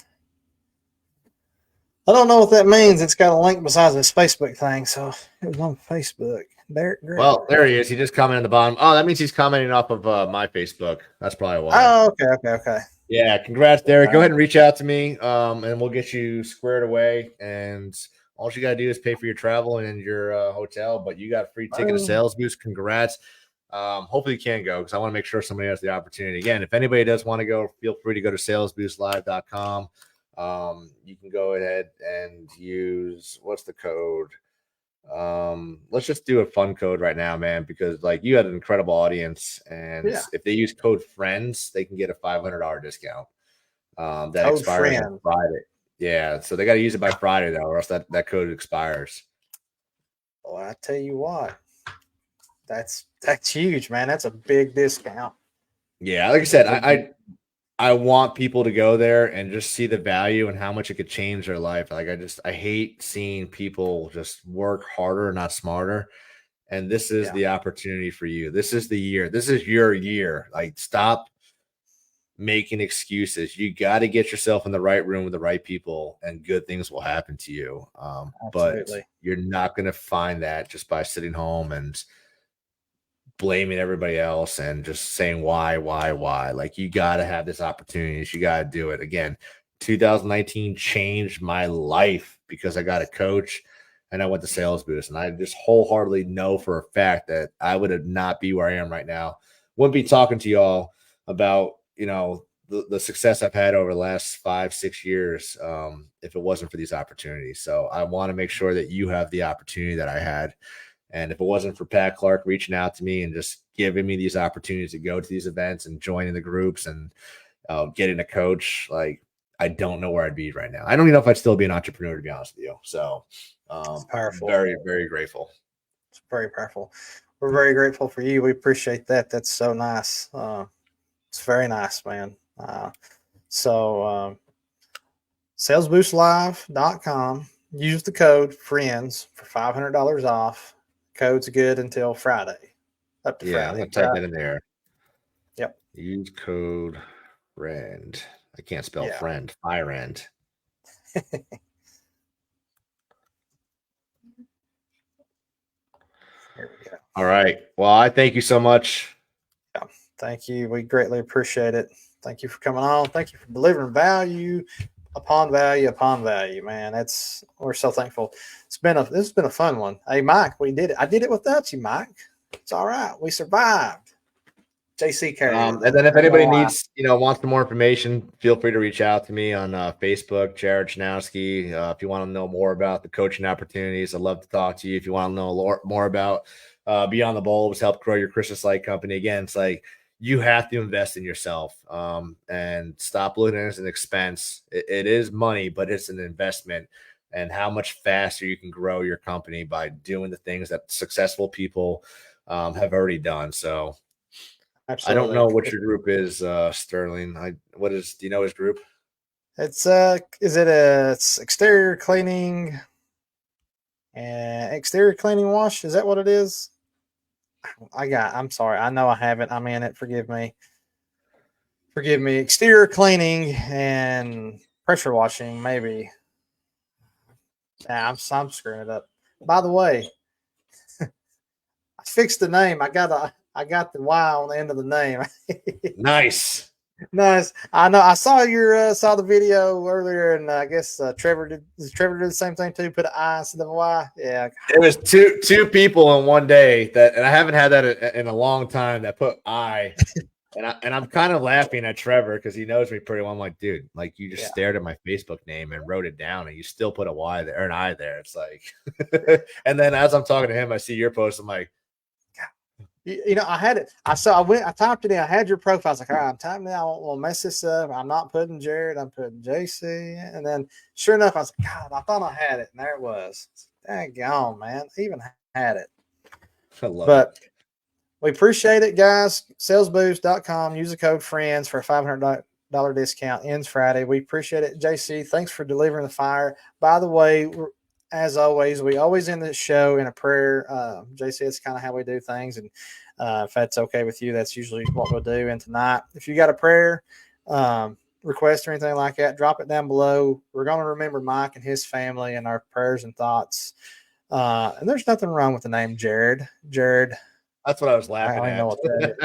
know what that means. It's got a link besides this Facebook thing, so it was on Facebook. Derek Gregory. Well, there he is. He just commented on the bottom. Oh, that means he's commenting off of my Facebook. That's probably why. Oh, okay. Yeah, congrats, Derek. Go ahead and reach out to me, and we'll get you squared away. And all you gotta do is pay for your travel and your hotel. But you got a free ticket to Sales Boost. Congrats. Hopefully you can go because I want to make sure somebody has the opportunity. Again, if anybody does want to go, feel free to go to salesboostlive.com. You can go ahead and use what's the code? Let's just do a fun code right now, man, because like you had an incredible audience, and if they use code friends, they can get a $500 discount. That Code expires friend. on Friday. Yeah, so they got to use it by Friday though, or else that code expires. Well, I tell you what, that's huge, man. That's a big discount. Yeah, like I said, I want people to go there and just see the value and how much it could change their life. Like I hate seeing people just work harder, not smarter. And this is the opportunity for you. This is the year. This is your year. Like stop making excuses. You got to get yourself in the right room with the right people and good things will happen to you. But you're not going to find that just by sitting home and blaming everybody else and just saying why. Like you got to have this opportunity. You got to do it. Again, 2019 changed my life because I got a coach and I went to Sales Boost, and I just wholeheartedly know for a fact that I would not be where I am right now. Wouldn't be talking to y'all about, you know, the success I've had over the last 5-6 years if it wasn't for these opportunities. So I want to make sure that you have the opportunity that I had. And if it wasn't for Pat Clark reaching out to me and just giving me these opportunities to go to these events and joining the groups and getting a coach, like I don't know where I'd be right now. I don't even know if I'd still be an entrepreneur, to be honest with you. So powerful. Very, very grateful. It's very powerful. We're very grateful for you. We appreciate that. That's so nice. It's very nice, man. Salesboostlive.com. Use the code FRIENDS for $500 off. Code's good until Friday. Up to Friday. I'm going to type that in there. Yep. Use code FRIEND. I can't spell friend. FIREND. Here we go. All right. Well, I thank you so much. Yeah. Thank you. We greatly appreciate it. Thank you for coming on. Thank you for delivering value upon value, man. We're so thankful. This has been a fun one. Hey, Mike, we did it. I did it without you, Mike. It's all right. We survived. JC Carey. And then if anybody needs, wants some more information, feel free to reach out to me on Facebook, Jared Chanowski. If you want to know more about the coaching opportunities, I'd love to talk to you. If you want to know more about Beyond the Bulbs, help grow your Christmas light company. Again, it's like you have to invest in yourself and stop looking at it as an expense. It is money, but it's an investment. And how much faster you can grow your company by doing the things that successful people have already done. So absolutely. I don't know what your group is, Sterling. Do you know his group? It's it's exterior cleaning and exterior cleaning wash. Is that what it is? I'm sorry. I know I haven't. I'm in it. Forgive me. Exterior cleaning and pressure washing, maybe. I'm screwing it up. By the way, I fixed the name. I got the Y on the end of the name. Nice. I know. I saw saw the video earlier, and I guess Trevor did the same thing too. Put an I instead of a Y. Yeah. It was two people in one day and I haven't had that in a long time that put I. And I'm kind of laughing at Trevor because he knows me pretty well. I'm like, dude, like you just stared at my Facebook name and wrote it down, and you still put a Y there or an I there. It's like, and then as I'm talking to him, I see your post. I'm like, I had it. I typed it in. I had your profile. I was like, all right, I'm typing it in. I won't want to mess this up. I'm not putting Jared. I'm putting JC. And then sure enough, I was like, God, I thought I had it. And there it was. Dang on, man. I even had it. I love it. We appreciate it, guys. Salesboost.com. Use the code FRIENDS for a $500 discount. Ends Friday. We appreciate it. JC, thanks for delivering the fire. By the way, as always, we always end this show in a prayer. JC, it's kind of how we do things. And if that's okay with you, that's usually what we'll do. And tonight, if you got a prayer request or anything like that, drop it down below. We're going to remember Mike and his family in our prayers and thoughts. And there's nothing wrong with the name Jared. Jared. That's what I was laughing I at. know what that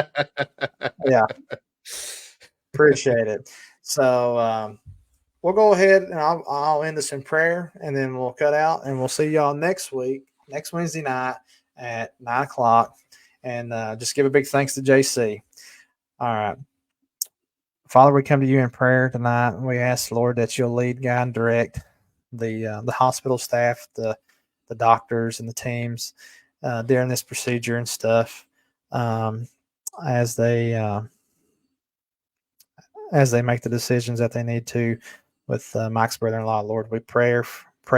is. Yeah. Appreciate it. So we'll go ahead and I'll end this in prayer, and then we'll cut out, and we'll see y'all next week, next Wednesday night at 9:00. And just give a big thanks to JC. All right. Father, we come to you in prayer tonight. We ask, Lord, that you'll lead, guide, and direct the hospital staff, the doctors, and the teams during this procedure and stuff, as they make the decisions that they need to with Mike's brother-in-law. Lord, we pray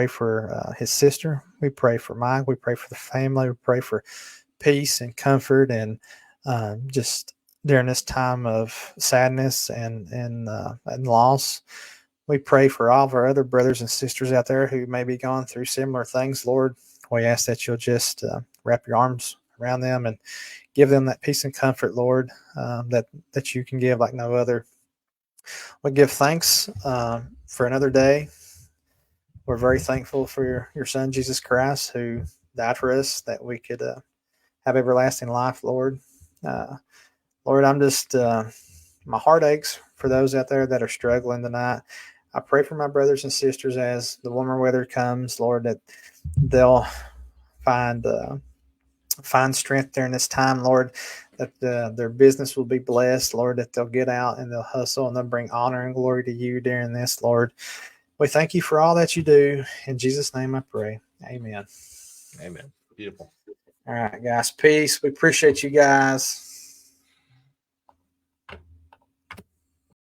for his sister. We pray for Mike. We pray for the family. We pray for peace and comfort, and just during this time of sadness and loss. We pray for all of our other brothers and sisters out there who may be going through similar things. Lord, we ask that you'll just wrap your arms around them and give them that peace and comfort, Lord, that you can give like no other. We give thanks for another day. We're very thankful for your son, Jesus Christ, who died for us, that we could have everlasting life, Lord. Lord, I'm just, my heart aches for those out there that are struggling tonight. I pray for my brothers and sisters as the warmer weather comes, Lord, that they'll find strength during this time, Lord, that their business will be blessed, Lord, that they'll get out and they'll hustle and they'll bring honor and glory to you during this, Lord. We thank you for all that you do. In Jesus' name I pray. Amen. Amen. Beautiful. All right, guys. Peace. We appreciate you guys.